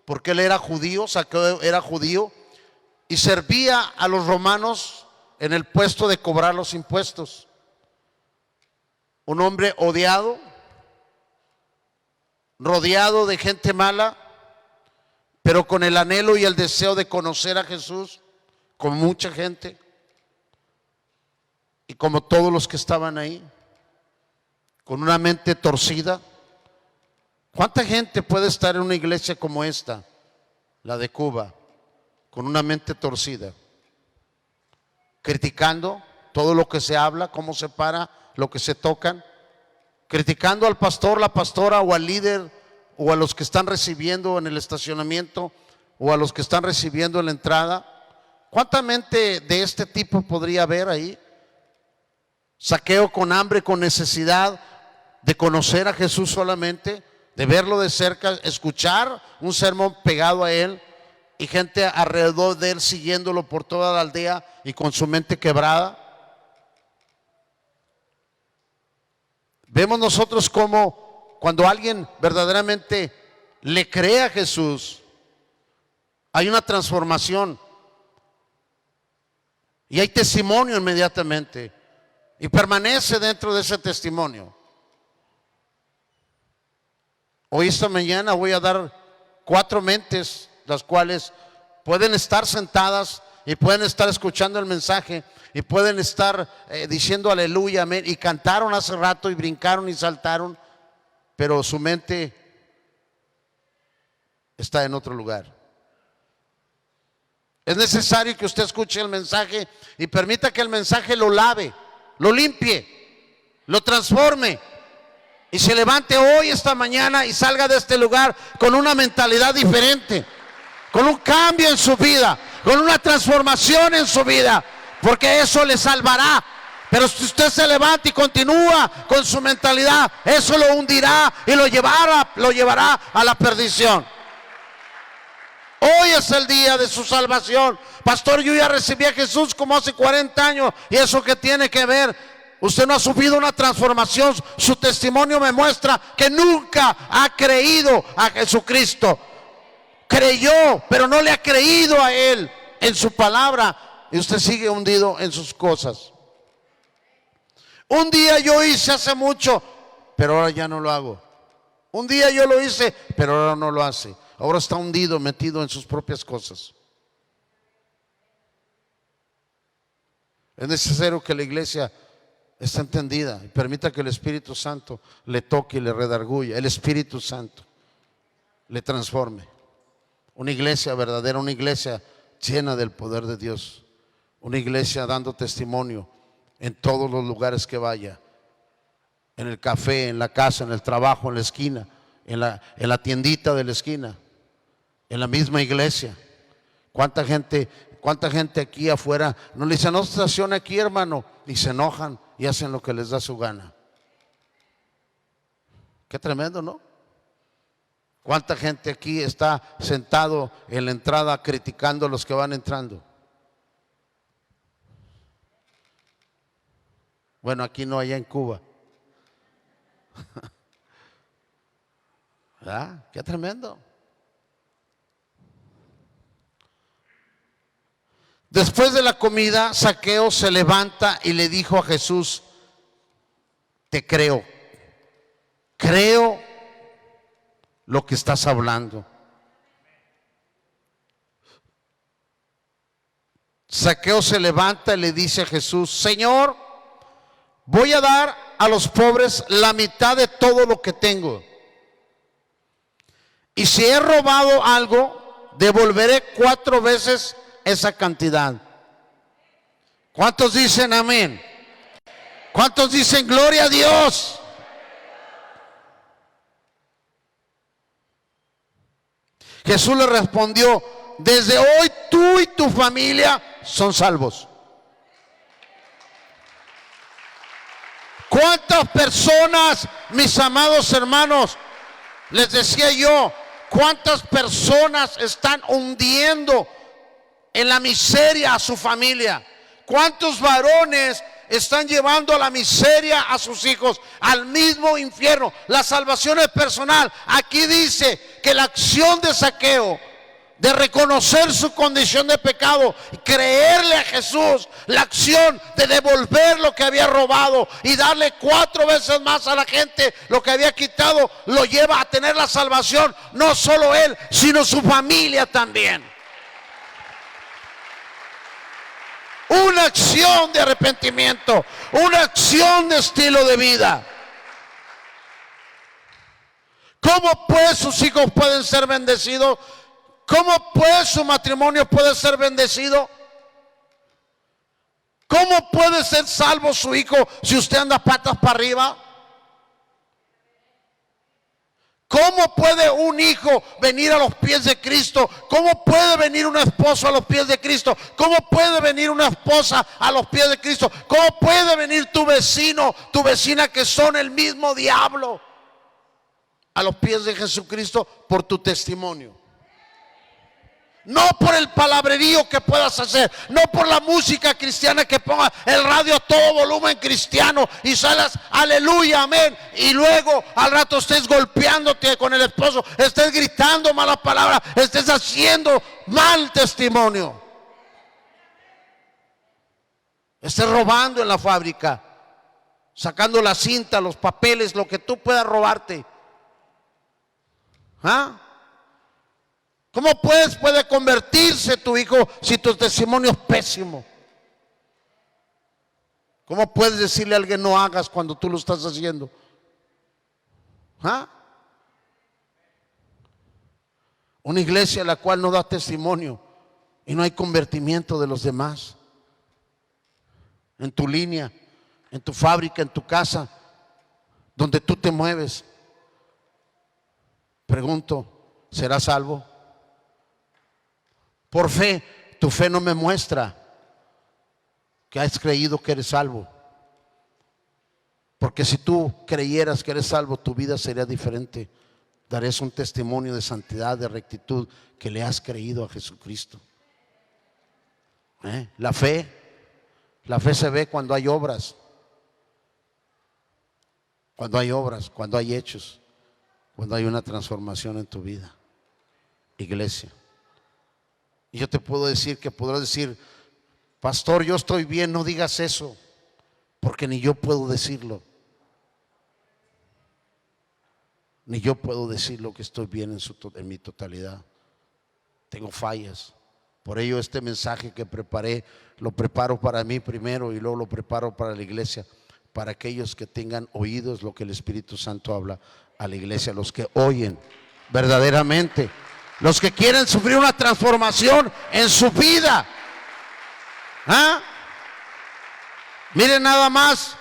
porque él era judío, Zaqueo era judío, y servía a los romanos en el puesto de cobrar los impuestos. Un hombre odiado, rodeado de gente mala, pero con el anhelo y el deseo de conocer a Jesús, con mucha gente, y como todos los que estaban ahí, con una mente torcida. ¿Cuánta gente puede estar en una iglesia como esta, la de Cuba, con una mente torcida, criticando todo lo que se habla, cómo se para, lo que se tocan, criticando al pastor, la pastora, o al líder, o a los que están recibiendo en el estacionamiento, o a los que están recibiendo en la entrada? ¿Cuánta mente de este tipo podría haber ahí? Zaqueo con hambre, con necesidad de conocer a Jesús solamente, de verlo de cerca, escuchar un sermón pegado a él, y gente alrededor de él siguiéndolo por toda la aldea y con su mente quebrada. Vemos nosotros cómo cuando alguien verdaderamente le cree a Jesús, hay una transformación y hay testimonio inmediatamente, y permanece dentro de ese testimonio. Hoy, esta mañana, voy a dar 4 mentes, las cuales pueden estar sentadas y pueden estar escuchando el mensaje y pueden estar diciendo aleluya, amén, y cantaron hace rato y brincaron y saltaron, pero su mente está en otro lugar. Es necesario que usted escuche el mensaje y permita que el mensaje lo lave, lo limpie, lo transforme, y se levante hoy, esta mañana, y salga de este lugar con una mentalidad diferente, con un cambio en su vida, con una transformación en su vida, porque eso le salvará. Pero si usted se levanta y continúa con su mentalidad, eso lo hundirá y lo llevará a la perdición. Hoy es el día de su salvación. Pastor, yo ya recibí a Jesús como hace 40 años. ¿Y eso qué tiene que ver? Usted no ha sufrido una transformación. Su testimonio me muestra que nunca ha creído a Jesucristo. Creyó, pero no le ha creído a Él en su palabra. Y usted sigue hundido en sus cosas. Un día yo hice hace mucho, pero ahora ya no lo hago. Un día yo lo hice, pero ahora no lo hace. Ahora está hundido, metido en sus propias cosas. Es necesario que la iglesia esté entendida y permita que el Espíritu Santo le toque y le redarguya. El Espíritu Santo le transforme. Una iglesia verdadera, una iglesia llena del poder de Dios. Una iglesia dando testimonio en todos los lugares que vaya. En el café, en la casa, en el trabajo, en la esquina, en la tiendita de la esquina, en la misma iglesia. ¿Cuánta gente aquí afuera no le dicen, no estacione aquí, hermano? Y se enojan y hacen lo que les da su gana. Qué tremendo, ¿no? ¿Cuánta gente aquí está sentado en la entrada criticando a los que van entrando? Bueno, aquí no, allá en Cuba. ¿Verdad? Qué tremendo. Después de la comida, Zaqueo se levanta y le dijo a Jesús: te creo lo que estás hablando. Zaqueo se levanta y le dice a Jesús: Señor, voy a dar a los pobres la mitad de todo lo que tengo. Y si he robado algo, devolveré 4 veces esa cantidad. ¿Cuántos dicen amén? ¿Cuántos dicen gloria a Dios? Jesús le respondió: desde hoy tú y tu familia son salvos. ¿Cuántas personas, mis amados hermanos, les decía yo, cuántas personas están hundiendo en la miseria a su familia? ¿Cuántos varones están llevando a la miseria a sus hijos, al mismo infierno? La salvación es personal. Aquí dice que la acción de Zaqueo, de reconocer su condición de pecado, creerle a Jesús, la acción de devolver lo que había robado y darle 4 veces más a la gente lo que había quitado, lo lleva a tener la salvación, no solo él, sino su familia también. Una acción de arrepentimiento, una acción de estilo de vida. ¿Cómo pues sus hijos pueden ser bendecidos? ¿Cómo pues su matrimonio puede ser bendecido? ¿Cómo puede ser salvo su hijo si usted anda patas para arriba? ¿Cómo puede un hijo venir a los pies de Cristo? ¿Cómo puede venir un esposo a los pies de Cristo? ¿Cómo puede venir una esposa a los pies de Cristo? ¿Cómo puede venir tu vecino, tu vecina, que son el mismo diablo, a los pies de Jesucristo por tu testimonio? No por el palabrerío que puedas hacer, no por la música cristiana que ponga el radio a todo volumen cristiano y salas aleluya, amén, y luego al rato estés golpeándote con el esposo, estés gritando malas palabras, estés haciendo mal testimonio, estés robando en la fábrica, sacando la cinta, los papeles, lo que tú puedas robarte. ¿Ah? ¿Cómo puede convertirse tu hijo si tu testimonio es pésimo? ¿Cómo puedes decirle a alguien no hagas cuando tú lo estás haciendo? ¿Ah? Una iglesia a la cual no da testimonio y no hay convertimiento de los demás. En tu línea, en tu fábrica, en tu casa, donde tú te mueves. Pregunto, ¿serás salvo? Por fe, tu fe no me muestra que has creído que eres salvo. Porque si tú creyeras que eres salvo, tu vida sería diferente. darías un testimonio de santidad, de rectitud, que le has creído a Jesucristo. La fe se ve cuando hay obras, cuando hay hechos, cuando hay una transformación en tu vida, iglesia. Y yo te puedo decir que podrás decir: pastor, yo estoy bien. No digas eso, porque ni yo puedo decirlo. Ni yo puedo decir lo que estoy bien en mi totalidad. Tengo fallas. Por ello este mensaje que preparé, lo preparo para mí primero y luego lo preparo para la iglesia, para aquellos que tengan oídos lo que el Espíritu Santo habla a la iglesia, los que oyen verdaderamente, los que quieren sufrir una transformación en su vida. Miren nada más,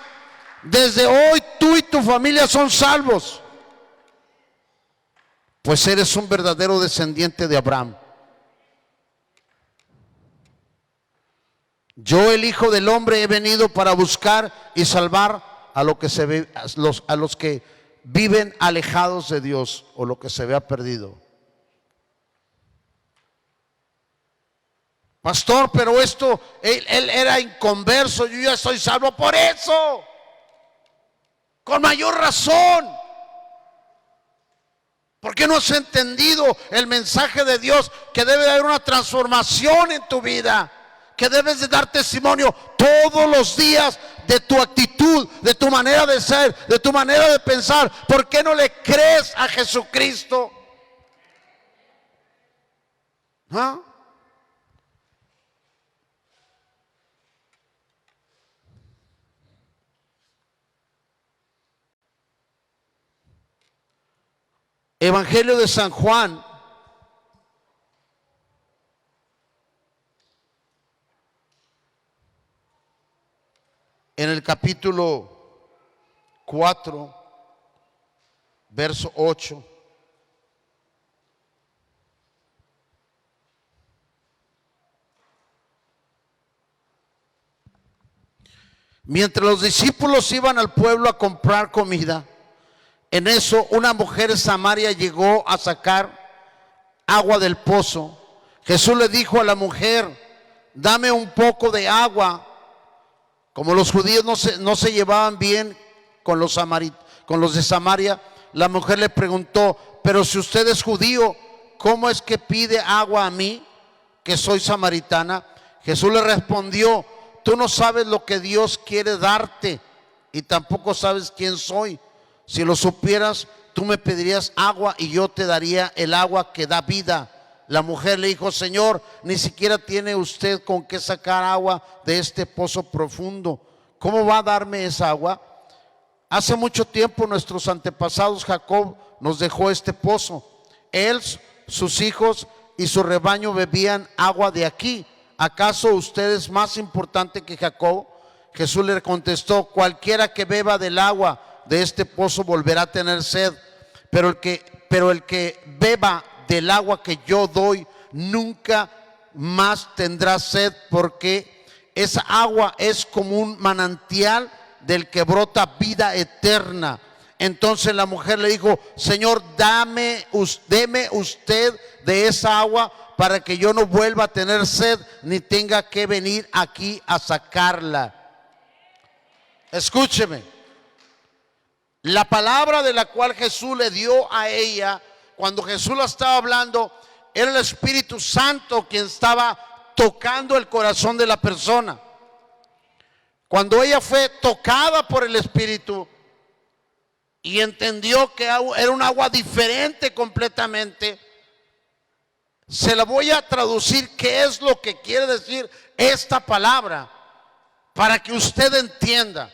desde hoy tú y tu familia son salvos, pues eres un verdadero descendiente de Abraham. Yo, el Hijo del Hombre, he venido para buscar y salvar a los que viven alejados de Dios, o lo que se vea perdido. Pastor, pero él era inconverso, yo ya soy salvo. Por eso, con mayor razón, ¿por qué no has entendido el mensaje de Dios? Que debe haber una transformación en tu vida, que debes de dar testimonio todos los días de tu actitud, de tu manera de ser, de tu manera de pensar. ¿Por qué no le crees a Jesucristo? Evangelio de San Juan, en el capítulo 4, verso 8. Mientras los discípulos iban al pueblo a comprar comida, en eso una mujer samaria llegó a sacar agua del pozo. Jesús le dijo a la mujer: dame un poco de agua. Como los judíos no se llevaban bien con los de Samaria, la mujer le preguntó: pero si usted es judío, ¿cómo es que pide agua a mí, que soy samaritana? Jesús le respondió: tú no sabes lo que Dios quiere darte, y tampoco sabes quién soy. Si lo supieras, tú me pedirías agua y yo te daría el agua que da vida. La mujer le dijo: Señor, ni siquiera tiene usted con qué sacar agua de este pozo profundo. ¿Cómo va a darme esa agua? Hace mucho tiempo nuestros antepasados Jacob nos dejó este pozo. Él, sus hijos y su rebaño bebían agua de aquí. ¿Acaso usted es más importante que Jacob? Jesús le contestó: cualquiera que beba del agua de este pozo volverá a tener sed, pero el que beba del agua que yo doy nunca más tendrá sed, porque esa agua es como un manantial del que brota vida eterna. Entonces la mujer le dijo: Señor, deme usted de esa agua para que yo no vuelva a tener sed ni tenga que venir aquí a sacarla. Escúcheme. La palabra de la cual Jesús le dio a ella, cuando Jesús la estaba hablando, era el Espíritu Santo quien estaba tocando el corazón de la persona. Cuando ella fue tocada por el Espíritu y entendió que era un agua diferente completamente, se la voy a traducir qué es lo que quiere decir esta palabra, para que usted entienda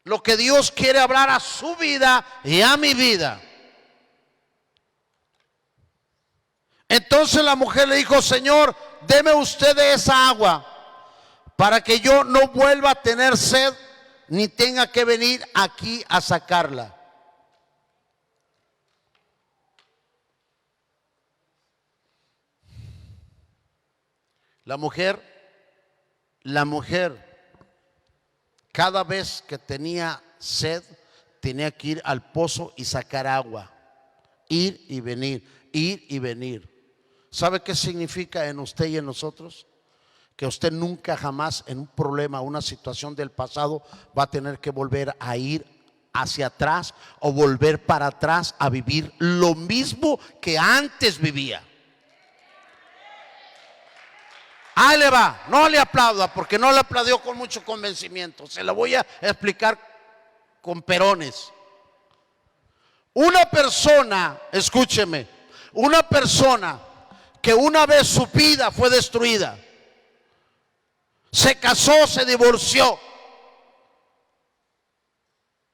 lo que Dios quiere hablar a su vida y a mi vida. Entonces la mujer le dijo: Señor, deme usted de esa agua para que yo no vuelva a tener sed ni tenga que venir aquí a sacarla. La mujer, cada vez que tenía sed, tenía que ir al pozo y sacar agua, ir y venir, ir y venir. ¿Sabe qué significa en usted y en nosotros? Que usted nunca jamás en un problema, una situación del pasado va a tener que volver a ir hacia atrás o volver para atrás a vivir lo mismo que antes vivía. Ahí le va, no le aplauda porque no le aplaudió con mucho convencimiento. Se lo voy a explicar con perones. Una persona, escúcheme, una persona que una vez su vida fue destruida, se casó, se divorció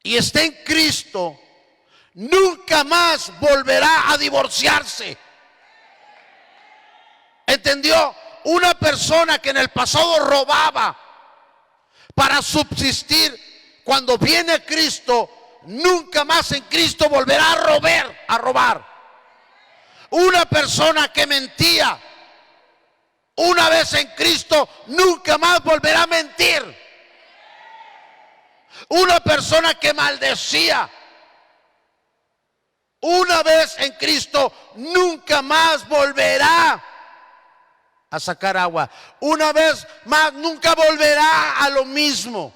y está en Cristo, nunca más volverá a divorciarse. ¿Entendió? Una persona que en el pasado robaba para subsistir, cuando viene Cristo, nunca más en Cristo volverá a robar. Una persona que mentía, una vez en Cristo, nunca más volverá a mentir. Una persona que maldecía, una vez en Cristo, nunca más volverá a sacar agua. Una vez más, nunca volverá a lo mismo.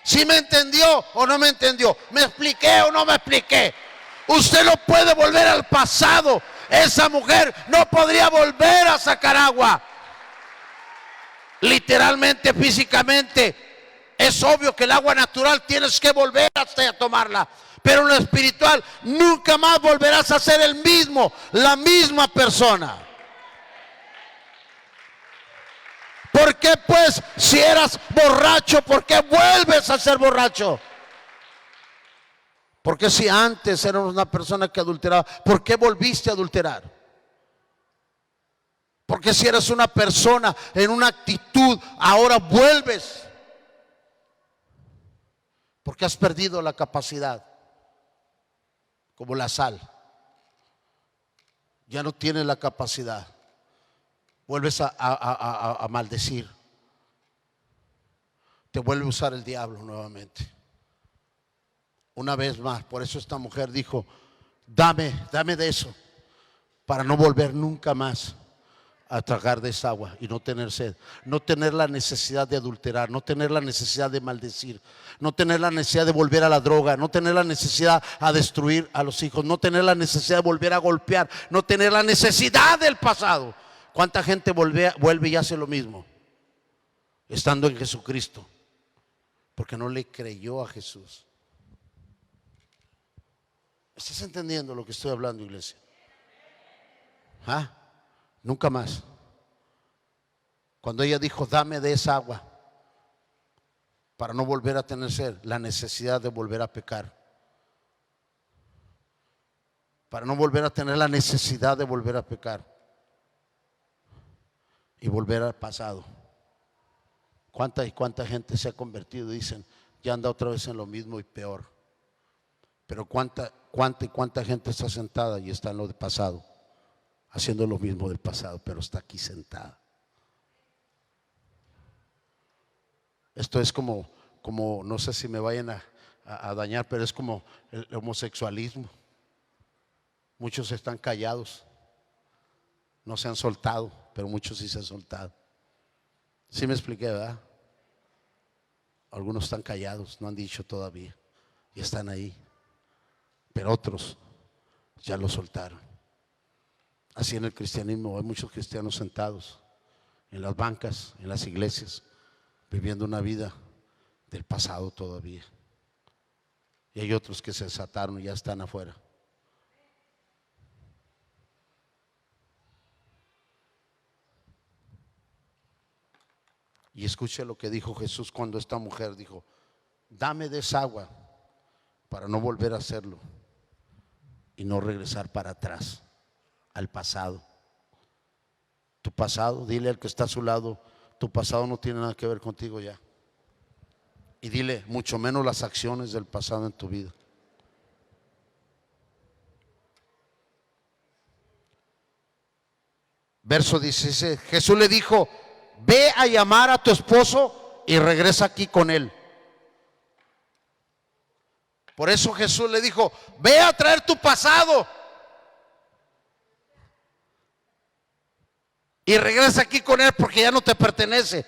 ¿Sí me entendió o no me entendió? ¿Me expliqué o no me expliqué? Usted no puede volver al pasado. Esa mujer no podría volver a sacar agua. Literalmente, físicamente, es obvio que el agua natural tienes que volver hasta a tomarla. Pero en lo espiritual, nunca más volverás a ser el mismo, la misma persona. ¿Por qué pues, si eras borracho, por qué vuelves a ser borracho? ¿Por qué si antes eras una persona que adulteraba, por qué volviste a adulterar? ¿Por qué si eres una persona en una actitud, ahora vuelves? Porque has perdido la capacidad, como la sal. Ya no tienes la capacidad. Vuelves a maldecir. Te vuelve a usar el diablo nuevamente. Una vez más, por eso esta mujer dijo: dame de eso, para no volver nunca más a tragar de esa agua y no tener sed, no tener la necesidad de adulterar, no tener la necesidad de maldecir, no tener la necesidad de volver a la droga, no tener la necesidad a destruir a los hijos, no tener la necesidad de volver a golpear, no tener la necesidad del pasado. ¿Cuánta gente vuelve y hace lo mismo estando en Jesucristo? Porque no le creyó a Jesús. ¿Estás entendiendo lo que estoy hablando, iglesia? ¿Ah? Nunca más. Cuando ella dijo: dame de esa agua, para no volver a tener sed, la necesidad de volver a pecar, para no volver a tener la necesidad de volver a pecar y volver al pasado. ¿Cuánta y cuánta gente se ha convertido y dicen: ya anda otra vez en lo mismo y peor? Pero cuánta y cuánta gente está sentada y está en lo del pasado, haciendo lo mismo del pasado, pero está aquí sentada. Esto es como no sé si me vayan a dañar, pero es como el homosexualismo. Muchos están callados, no se han soltado, pero muchos sí se han soltado. ¿Sí me expliqué, verdad? Algunos están callados, no han dicho todavía y están ahí, pero otros ya lo soltaron. Así en el cristianismo hay muchos cristianos sentados en las bancas, en las iglesias, viviendo una vida del pasado todavía. Y hay otros que se desataron y ya están afuera. Y escuche lo que dijo Jesús cuando esta mujer dijo: dame de esa agua, para no volver a hacerlo y no regresar para atrás al pasado. Tu pasado, dile al que está a su lado: tu pasado no tiene nada que ver contigo ya. Y dile: mucho menos las acciones del pasado en tu vida. Verso 16, Jesús le dijo: ve a llamar a tu esposo y regresa aquí con él. Por eso Jesús le dijo: ve a traer tu pasado y regresa aquí con él, porque ya no te pertenece.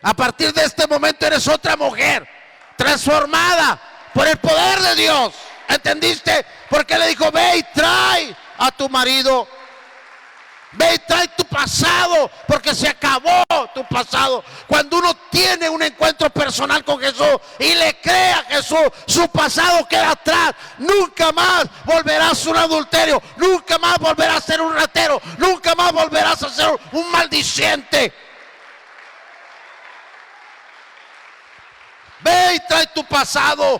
A partir de este momento eres otra mujer, transformada por el poder de Dios. ¿Entendiste? Porque le dijo: ve y trae a tu marido. Ve y trae tu pasado, porque se acabó tu pasado. Cuando uno tiene un encuentro personal con Jesús y le cree a Jesús, su pasado queda atrás. Nunca más volverás a ser un adulterio, nunca más volverás a ser un ratero, nunca más volverás a ser un maldiciente. Ve y trae tu pasado.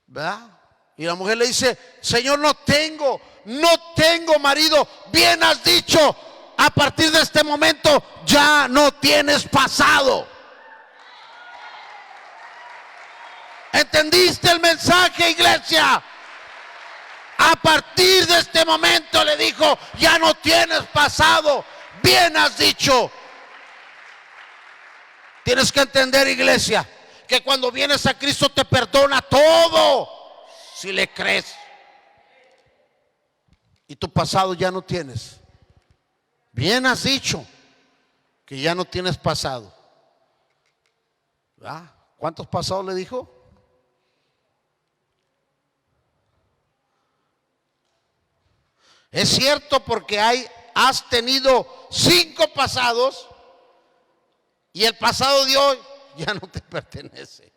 ¿Verdad? Y la mujer le dice: Señor, no tengo marido. Bien has dicho, a partir de este momento ya no tienes pasado. ¿Entendiste el mensaje, iglesia? A partir de este momento le dijo: ya no tienes pasado. Bien has dicho. Tienes que entender, iglesia, que cuando vienes a Cristo te perdona todo, si le crees. Y tu pasado ya no tienes. Bien has dicho que ya no tienes pasado. ¿Ah? ¿Cuántos pasados le dijo? Es cierto, porque has tenido 5 pasados y el pasado de hoy ya no te pertenece.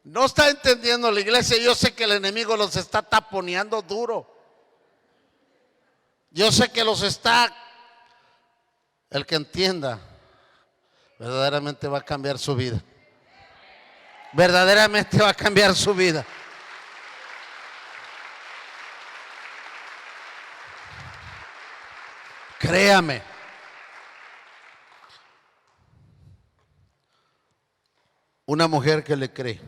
No está entendiendo la iglesia. Yo sé que el enemigo los está taponeando duro. Yo sé que los está. El que entienda verdaderamente va a cambiar su vida. Verdaderamente va a cambiar su vida. Créame. Una mujer que le cree.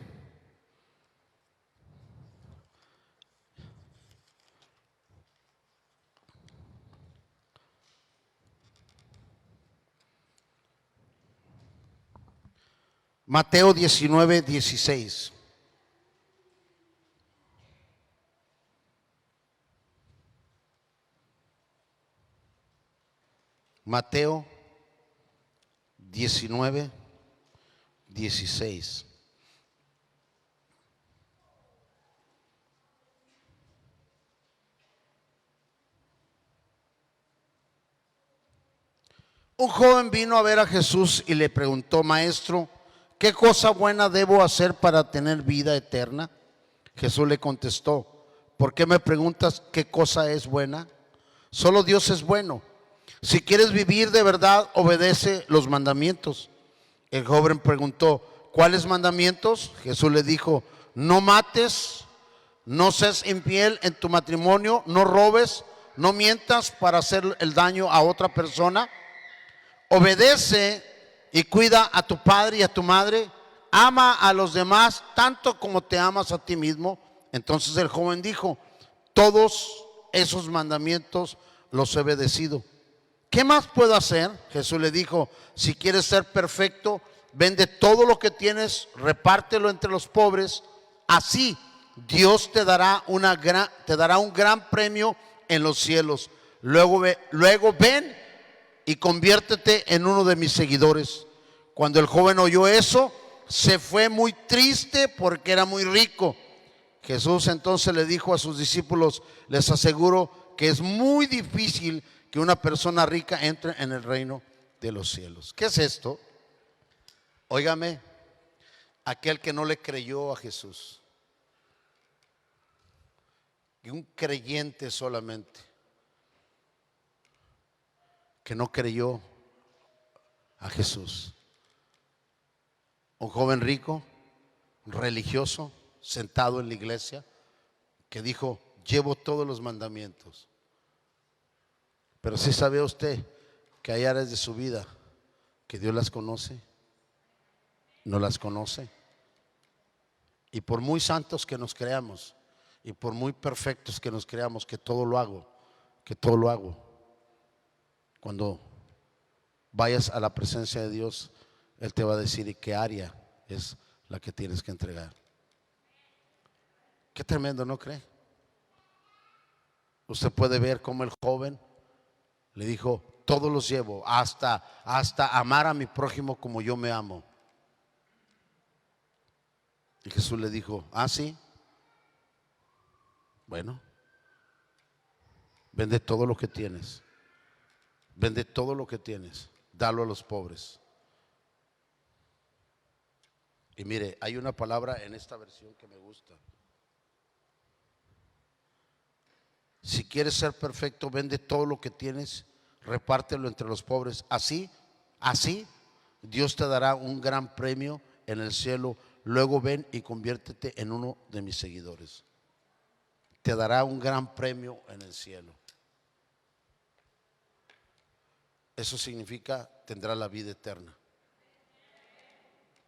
Mateo 19:16. Mateo 19:16. Un joven vino a ver a Jesús y le preguntó: Maestro, ¿qué cosa buena debo hacer para tener vida eterna? Jesús le contestó: ¿por qué me preguntas qué cosa es buena? Solo Dios es bueno. Si quieres vivir de verdad, obedece los mandamientos. El joven preguntó: ¿cuáles mandamientos? Jesús le dijo: no mates, no seas infiel en tu matrimonio, no robes, no mientas para hacer el daño a otra persona. Obedece y cuida a tu padre y a tu madre. Ama a los demás tanto como te amas a ti mismo. Entonces el joven dijo: todos esos mandamientos los he obedecido. ¿Qué más puedo hacer? Jesús le dijo: si quieres ser perfecto, vende todo lo que tienes, repártelo entre los pobres. Así Dios te dará un gran premio en los cielos. Luego ven y conviértete en uno de mis seguidores. Cuando el joven oyó eso, se fue muy triste porque era muy rico. Jesús entonces le dijo a sus discípulos: les aseguro que es muy difícil que una persona rica entre en el reino de los cielos. ¿Qué es esto? Óigame, aquel que no le creyó a Jesús, y un creyente solamente, que no creyó a Jesús. Un joven rico, religioso, sentado en la iglesia, que dijo: llevo todos los mandamientos. Pero ¿sí sabe usted que hay áreas de su vida que Dios las conoce? No las conoce. Y por muy santos que nos creamos, y por muy perfectos que nos creamos, que todo lo hago, cuando vayas a la presencia de Dios, Él te va a decir y qué área es la que tienes que entregar. Qué tremendo, ¿no cree? Usted puede ver cómo el joven le dijo, todos los llevo, hasta amar a mi prójimo como yo me amo. Y Jesús le dijo, ¿ah, sí? Bueno, vende todo lo que tienes. Vende todo lo que tienes. Dalo a los pobres. Y mire, hay una palabra en esta versión que me gusta. Si quieres ser perfecto, vende todo lo que tienes, repártelo entre los pobres. Así, Dios te dará un gran premio en el cielo. Luego ven y conviértete en uno de mis seguidores. Te dará un gran premio en el cielo. Eso significa tendrás la vida eterna.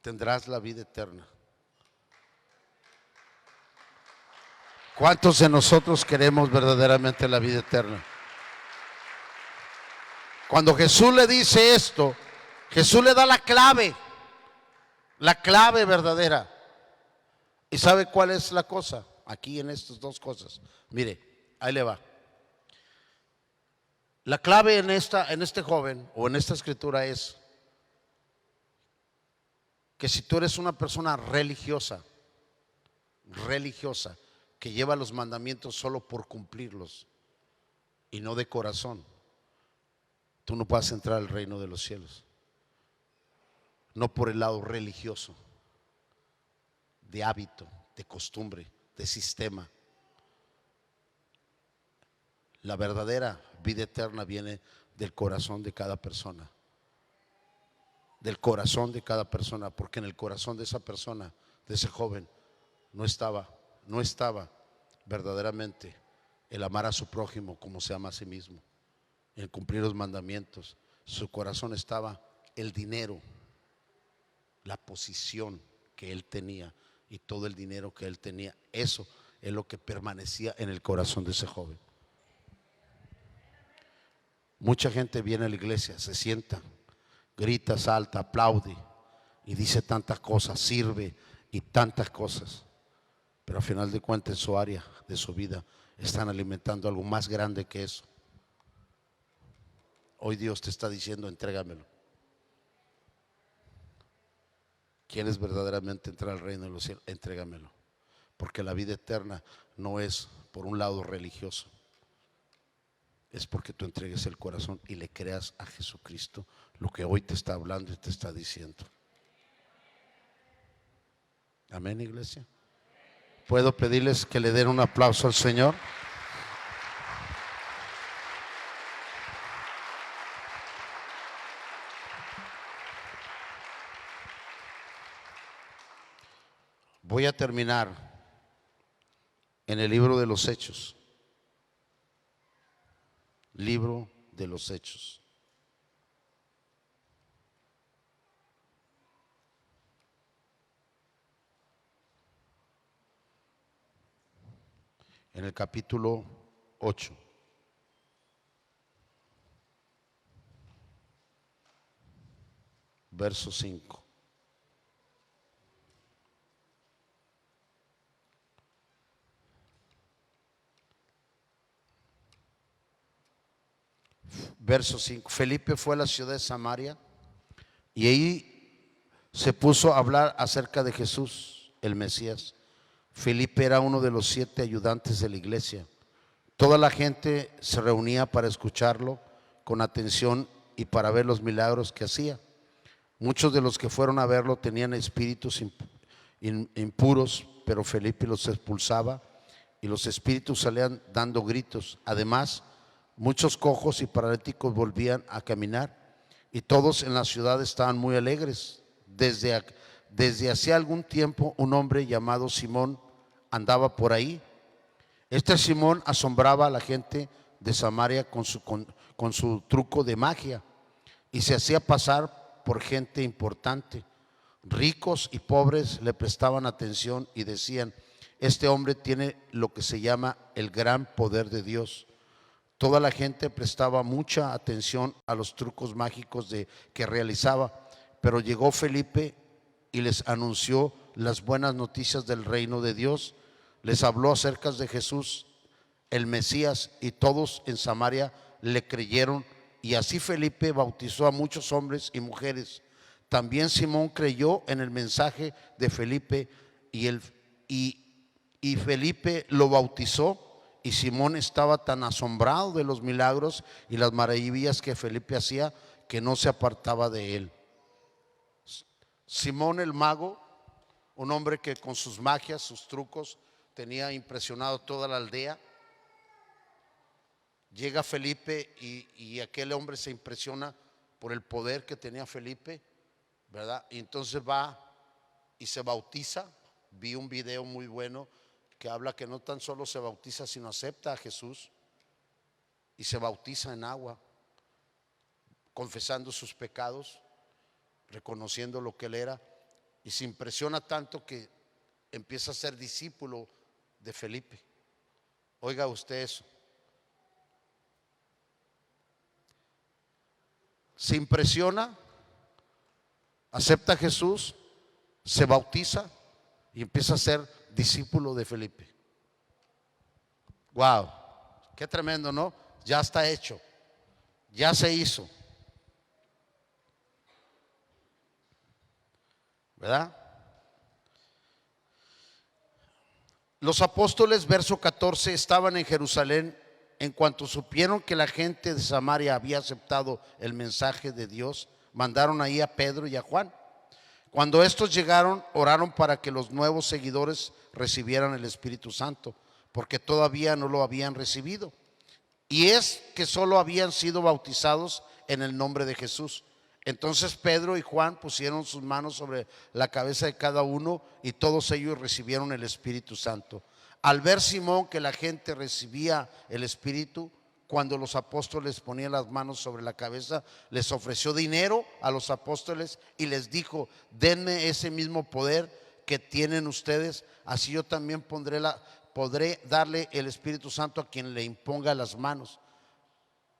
Tendrás la vida eterna. ¿Cuántos de nosotros queremos verdaderamente la vida eterna? Cuando Jesús le dice esto, Jesús le da la clave verdadera. ¿Y sabe cuál es la cosa? Aquí en estas dos cosas. Mire, ahí le va. La clave en este joven o en esta escritura es que si tú eres una persona religiosa, que lleva los mandamientos solo por cumplirlos y no de corazón, tú no puedes entrar al reino de los cielos. No por el lado religioso, de hábito, de costumbre, de sistema. La verdadera vida eterna viene del corazón de cada persona. Del corazón de cada persona, porque en el corazón de esa persona, de ese joven, no estaba verdaderamente el amar a su prójimo como se ama a sí mismo, el cumplir los mandamientos. Su corazón estaba el dinero, la posición que él tenía y todo el dinero que él tenía. Eso es lo que permanecía en el corazón de ese joven. Mucha gente viene a la iglesia, se sienta, grita, salta, aplaude y dice tantas cosas, sirve y tantas cosas, pero al final de cuentas en su área de su vida están alimentando algo más grande que eso. Hoy Dios te está diciendo, entrégamelo. ¿Quieres verdaderamente entrar al reino de los cielos? Entrégamelo, porque la vida eterna no es por un lado religioso, es porque tú entregues el corazón y le creas a Jesucristo lo que hoy te está hablando y te está diciendo. Amén, iglesia. ¿Puedo pedirles que le den un aplauso al Señor? Voy a terminar en el libro de los Hechos. Libro de los Hechos. En el capítulo 8. Verso 5. Verso 5. Felipe fue a la ciudad de Samaria y ahí se puso a hablar acerca de Jesús, el Mesías. Felipe era uno de los 7 ayudantes de la iglesia. Toda la gente se reunía para escucharlo con atención y para ver los milagros que hacía. Muchos de los que fueron a verlo tenían espíritus impuros, pero Felipe los expulsaba y los espíritus salían dando gritos. Además, muchos cojos y paralíticos volvían a caminar y todos en la ciudad estaban muy alegres. Desde hacía algún tiempo un hombre llamado Simón andaba por ahí. Este Simón asombraba a la gente de Samaria con su truco de magia y se hacía pasar por gente importante. Ricos y pobres le prestaban atención y decían: este hombre tiene lo que se llama el gran poder de Dios. Toda la gente prestaba mucha atención a los trucos mágicos que realizaba, pero llegó Felipe y les anunció las buenas noticias del reino de Dios. Les habló acerca de Jesús, el Mesías, y todos en Samaria le creyeron. Y así Felipe bautizó a muchos hombres y mujeres. También Simón creyó en el mensaje de Felipe y Felipe lo bautizó. Y Simón estaba tan asombrado de los milagros y las maravillas que Felipe hacía que no se apartaba de él. Simón el mago, un hombre que con sus magias, sus trucos, tenía impresionado toda la aldea. Llega Felipe y aquel hombre se impresiona por el poder que tenía Felipe, ¿verdad? Y entonces va y se bautiza. Vi un video muy bueno que habla que no tan solo se bautiza, sino acepta a Jesús y se bautiza en agua, confesando sus pecados, reconociendo lo que él era, y se impresiona tanto que empieza a ser discípulo de Felipe. Oiga usted eso. Se impresiona, acepta a Jesús, se bautiza y empieza a ser discípulo de Felipe. Wow, qué tremendo, ¿no? Ya está hecho, ya se hizo, ¿verdad? Los apóstoles, verso 14, estaban en Jerusalén. En cuanto supieron que la gente de Samaria había aceptado el mensaje de Dios, mandaron ahí a Pedro y a Juan. Cuando estos llegaron, oraron para que los nuevos seguidores recibieran el Espíritu Santo, porque todavía no lo habían recibido. Y es que solo habían sido bautizados en el nombre de Jesús. Entonces Pedro y Juan pusieron sus manos sobre la cabeza de cada uno y todos ellos recibieron el Espíritu Santo. Al ver Simón que la gente recibía el Espíritu, cuando los apóstoles ponían las manos sobre la cabeza, les ofreció dinero a los apóstoles y les dijo: denme ese mismo poder que tienen ustedes, así yo también podré darle el Espíritu Santo a quien le imponga las manos.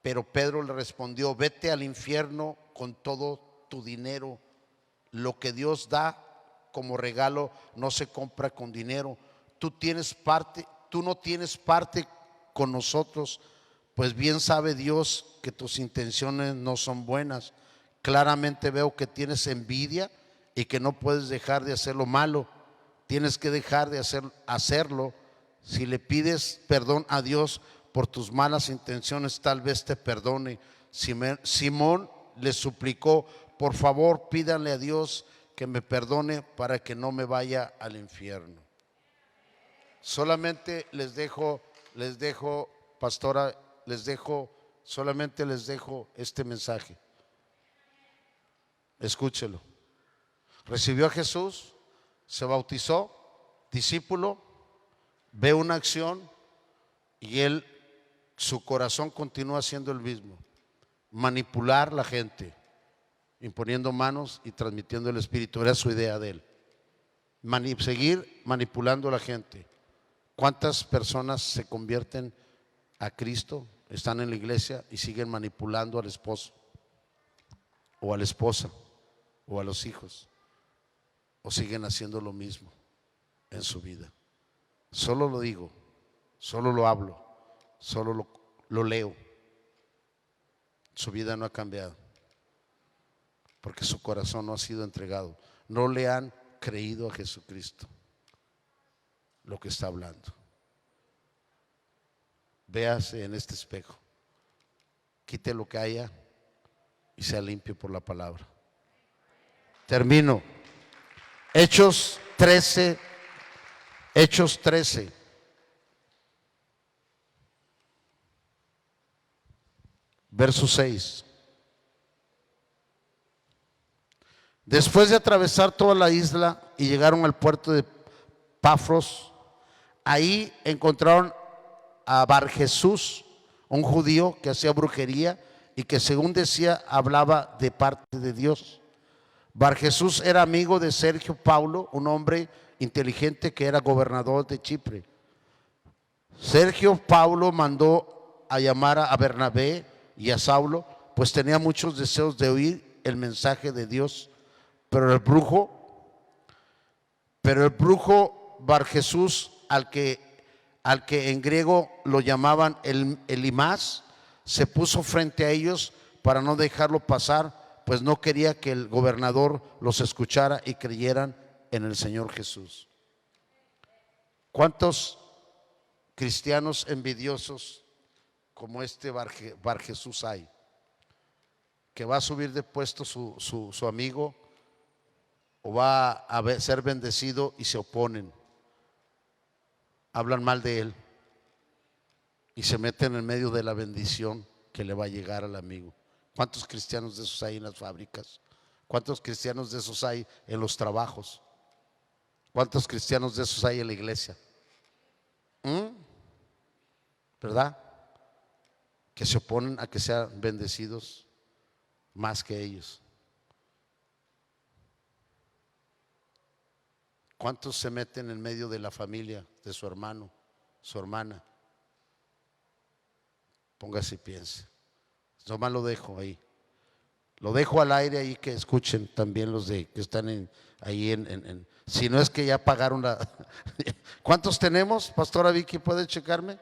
Pero Pedro le respondió: vete al infierno con todo tu dinero. Lo que Dios da como regalo no se compra con dinero. Tú no tienes parte con nosotros, pues bien sabe Dios que tus intenciones no son buenas. Claramente veo que tienes envidia y que no puedes dejar de hacer lo malo. Tienes que dejar de hacerlo. Si le pides perdón a Dios por tus malas intenciones, tal vez te perdone. Simón le suplicó: por favor, pídanle a Dios que me perdone para que no me vaya al infierno. Solamente les dejo, pastora, solamente les dejo este mensaje. Escúchelo. Recibió a Jesús, se bautizó, discípulo, ve una acción y su corazón continúa siendo el mismo: manipular la gente, imponiendo manos y transmitiendo el Espíritu. Era su idea de él, seguir manipulando a la gente. ¿Cuántas personas se convierten a Cristo, están en la iglesia y siguen manipulando al esposo o a la esposa o a los hijos, o siguen haciendo lo mismo en su vida? Solo lo digo, solo lo hablo, solo lo leo. Su vida no ha cambiado porque su corazón no ha sido entregado. No le han creído a Jesucristo lo que está hablando. Véase en este espejo, quite lo que haya y sea limpio por la palabra. Termino. Hechos 13, verso 6. Después de atravesar toda la isla y llegaron al puerto de Pafos, ahí encontraron a Barjesús, un judío que hacía brujería y que, según decía, hablaba de parte de Dios. Barjesús era amigo de Sergio Paulo, un hombre inteligente que era gobernador de Chipre. Sergio Paulo mandó a llamar a Bernabé y a Saulo, pues tenía muchos deseos de oír el mensaje de Dios. Pero el brujo Bar Jesús, al que en griego lo llamaban Elimas, se puso frente a ellos para no dejarlo pasar, pues no quería que el gobernador los escuchara y creyeran en el Señor Jesús. ¿Cuántos cristianos envidiosos como este Bar Jesús hay? Que va a subir de puesto su amigo, o va a ser bendecido y se oponen, hablan mal de él y se meten en medio de la bendición que le va a llegar al amigo. ¿Cuántos cristianos de esos hay en las fábricas? ¿Cuántos cristianos de esos hay en los trabajos? ¿Cuántos cristianos de esos hay en la iglesia? ¿Verdad? Que se oponen a que sean bendecidos más que ellos. ¿Cuántos se meten en medio de la familia de su hermano, su hermana? Póngase y piense. Nomás lo dejo ahí. Lo dejo al aire ahí, que escuchen también los que están ahí si no es que ya pagaron la. ¿Cuántos tenemos, Pastora Vicky? ¿Puede checarme?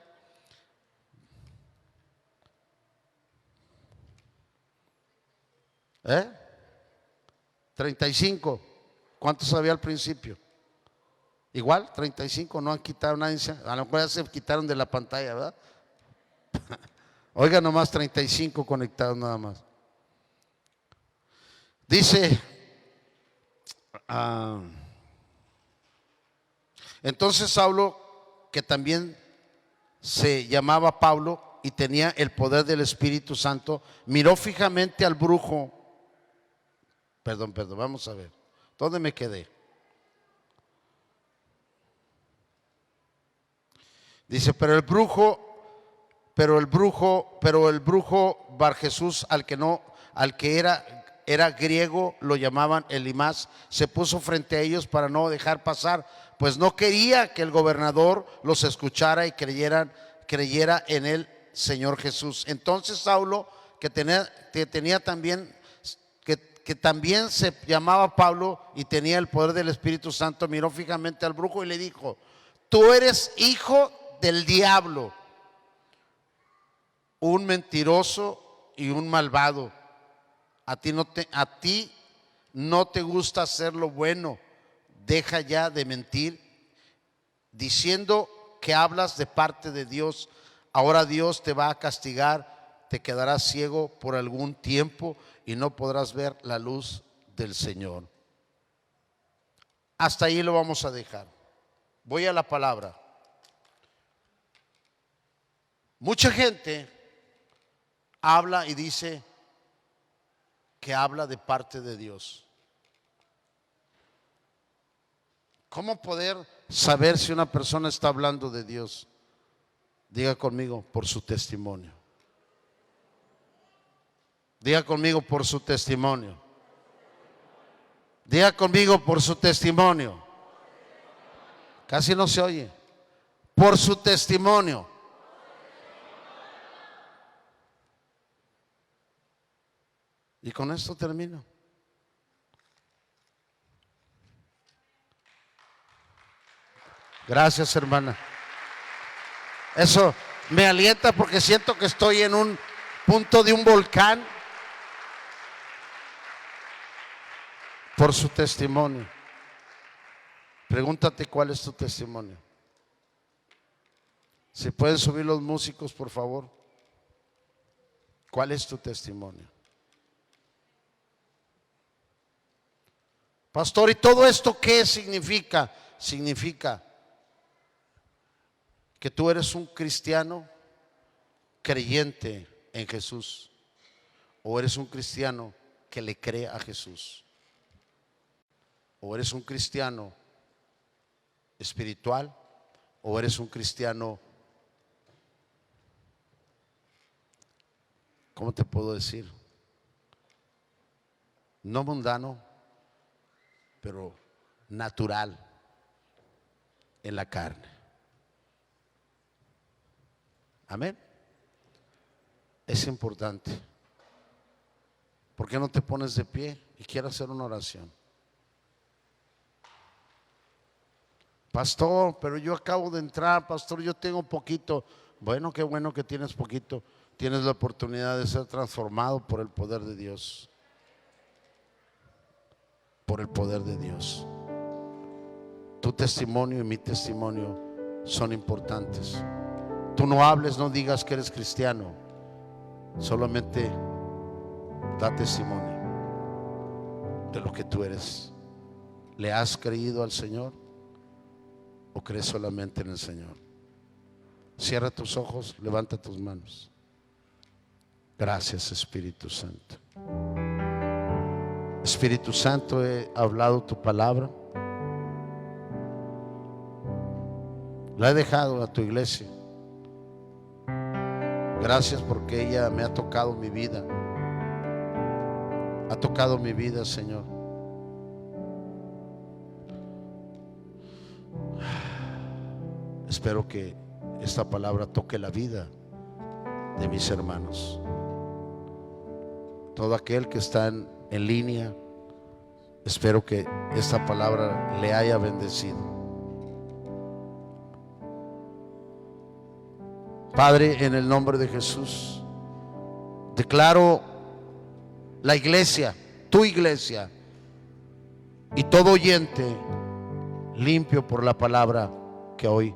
¿Eh? 35. ¿Cuántos había al principio? Igual, 35, no han quitado nadie, a lo mejor ya se quitaron de la pantalla, ¿verdad? Oiga, nomás 35 conectados nada más. Dice, entonces Saulo, que también se llamaba Pablo y tenía el poder del Espíritu Santo, miró fijamente al brujo. Perdón, vamos a ver, ¿dónde me quedé? Dice, pero el brujo Bar Jesús, al que era griego, lo llamaban Elimas, se puso frente a ellos para no dejar pasar, pues no quería que el gobernador los escuchara y creyera en el Señor Jesús. Entonces Saulo, que tenía también, que también se llamaba Pablo y tenía el poder del Espíritu Santo, miró fijamente al brujo y le dijo: tú eres hijo del diablo, un mentiroso y un malvado. A ti no te gusta hacer lo bueno. Deja ya de mentir, diciendo que hablas de parte de Dios. Ahora Dios te va a castigar, te quedarás ciego por algún tiempo y no podrás ver la luz del Señor. Hasta ahí lo vamos a dejar. Voy a la palabra. Mucha gente habla y dice que habla de parte de Dios. ¿Cómo poder saber si una persona está hablando de Dios? Diga conmigo, por su testimonio. Diga conmigo, por su testimonio. Diga conmigo, por su testimonio. Casi no se oye. Por su testimonio. Y con esto termino. Gracias, hermana. Eso me alienta porque siento que estoy en un punto de un volcán. Por su testimonio. Pregúntate cuál es tu testimonio. Si pueden subir los músicos, por favor. ¿Cuál es tu testimonio? Pastor, ¿y todo esto qué significa? Significa que tú eres un cristiano creyente en Jesús, o eres un cristiano que le cree a Jesús, o eres un cristiano espiritual, o eres un cristiano, ¿cómo te puedo decir? No mundano, pero natural en la carne. Amén. Es importante. ¿Por qué no te pones de pie y quiero hacer una oración? Pastor, pero yo acabo de entrar, pastor, yo tengo poquito. Bueno, qué bueno que tienes poquito. Tienes la oportunidad de ser transformado por el poder de Dios. Por el poder de Dios. Tu testimonio y mi testimonio son importantes. Tú no hables, no digas que eres cristiano. Solamente da testimonio de lo que tú eres. ¿Le has creído al Señor o crees solamente en el Señor? Cierra tus ojos, levanta tus manos. Gracias, Espíritu Santo. Espíritu Santo, he hablado tu palabra. La he dejado a tu iglesia. Gracias porque ella me ha tocado mi vida. Ha tocado mi vida, Señor. Espero que esta palabra toque la vida de mis hermanos. Todo aquel que está en línea, espero que esta palabra le haya bendecido. Padre, en el nombre de Jesús, declaro la iglesia, tu iglesia, y todo oyente limpio por la palabra que hoy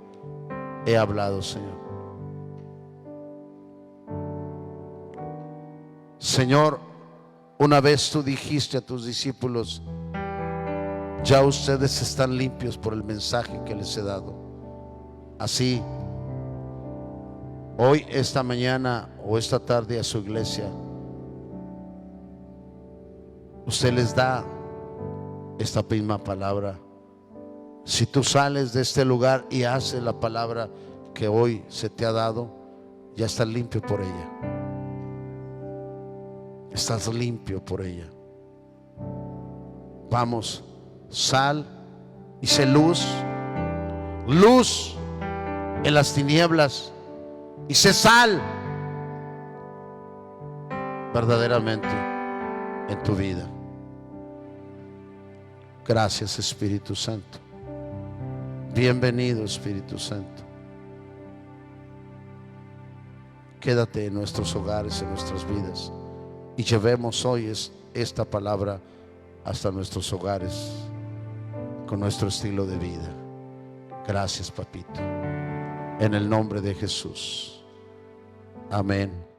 he hablado, Señor. Señor, una vez tú dijiste a tus discípulos: ya ustedes están limpios por el mensaje que les he dado. Así, hoy, esta mañana o esta tarde a su iglesia, usted les da esta misma palabra. Si tú sales de este lugar y haces la palabra que hoy se te ha dado, ya estás limpio por ella. Estás limpio por ella. Vamos, sal y sé luz, luz en las tinieblas, y sé sal verdaderamente en tu vida. Gracias, Espíritu Santo. Bienvenido, Espíritu Santo. Quédate en nuestros hogares, en nuestras vidas, y llevemos hoy esta palabra hasta nuestros hogares con nuestro estilo de vida. Gracias, papito, en el nombre de Jesús. Amén.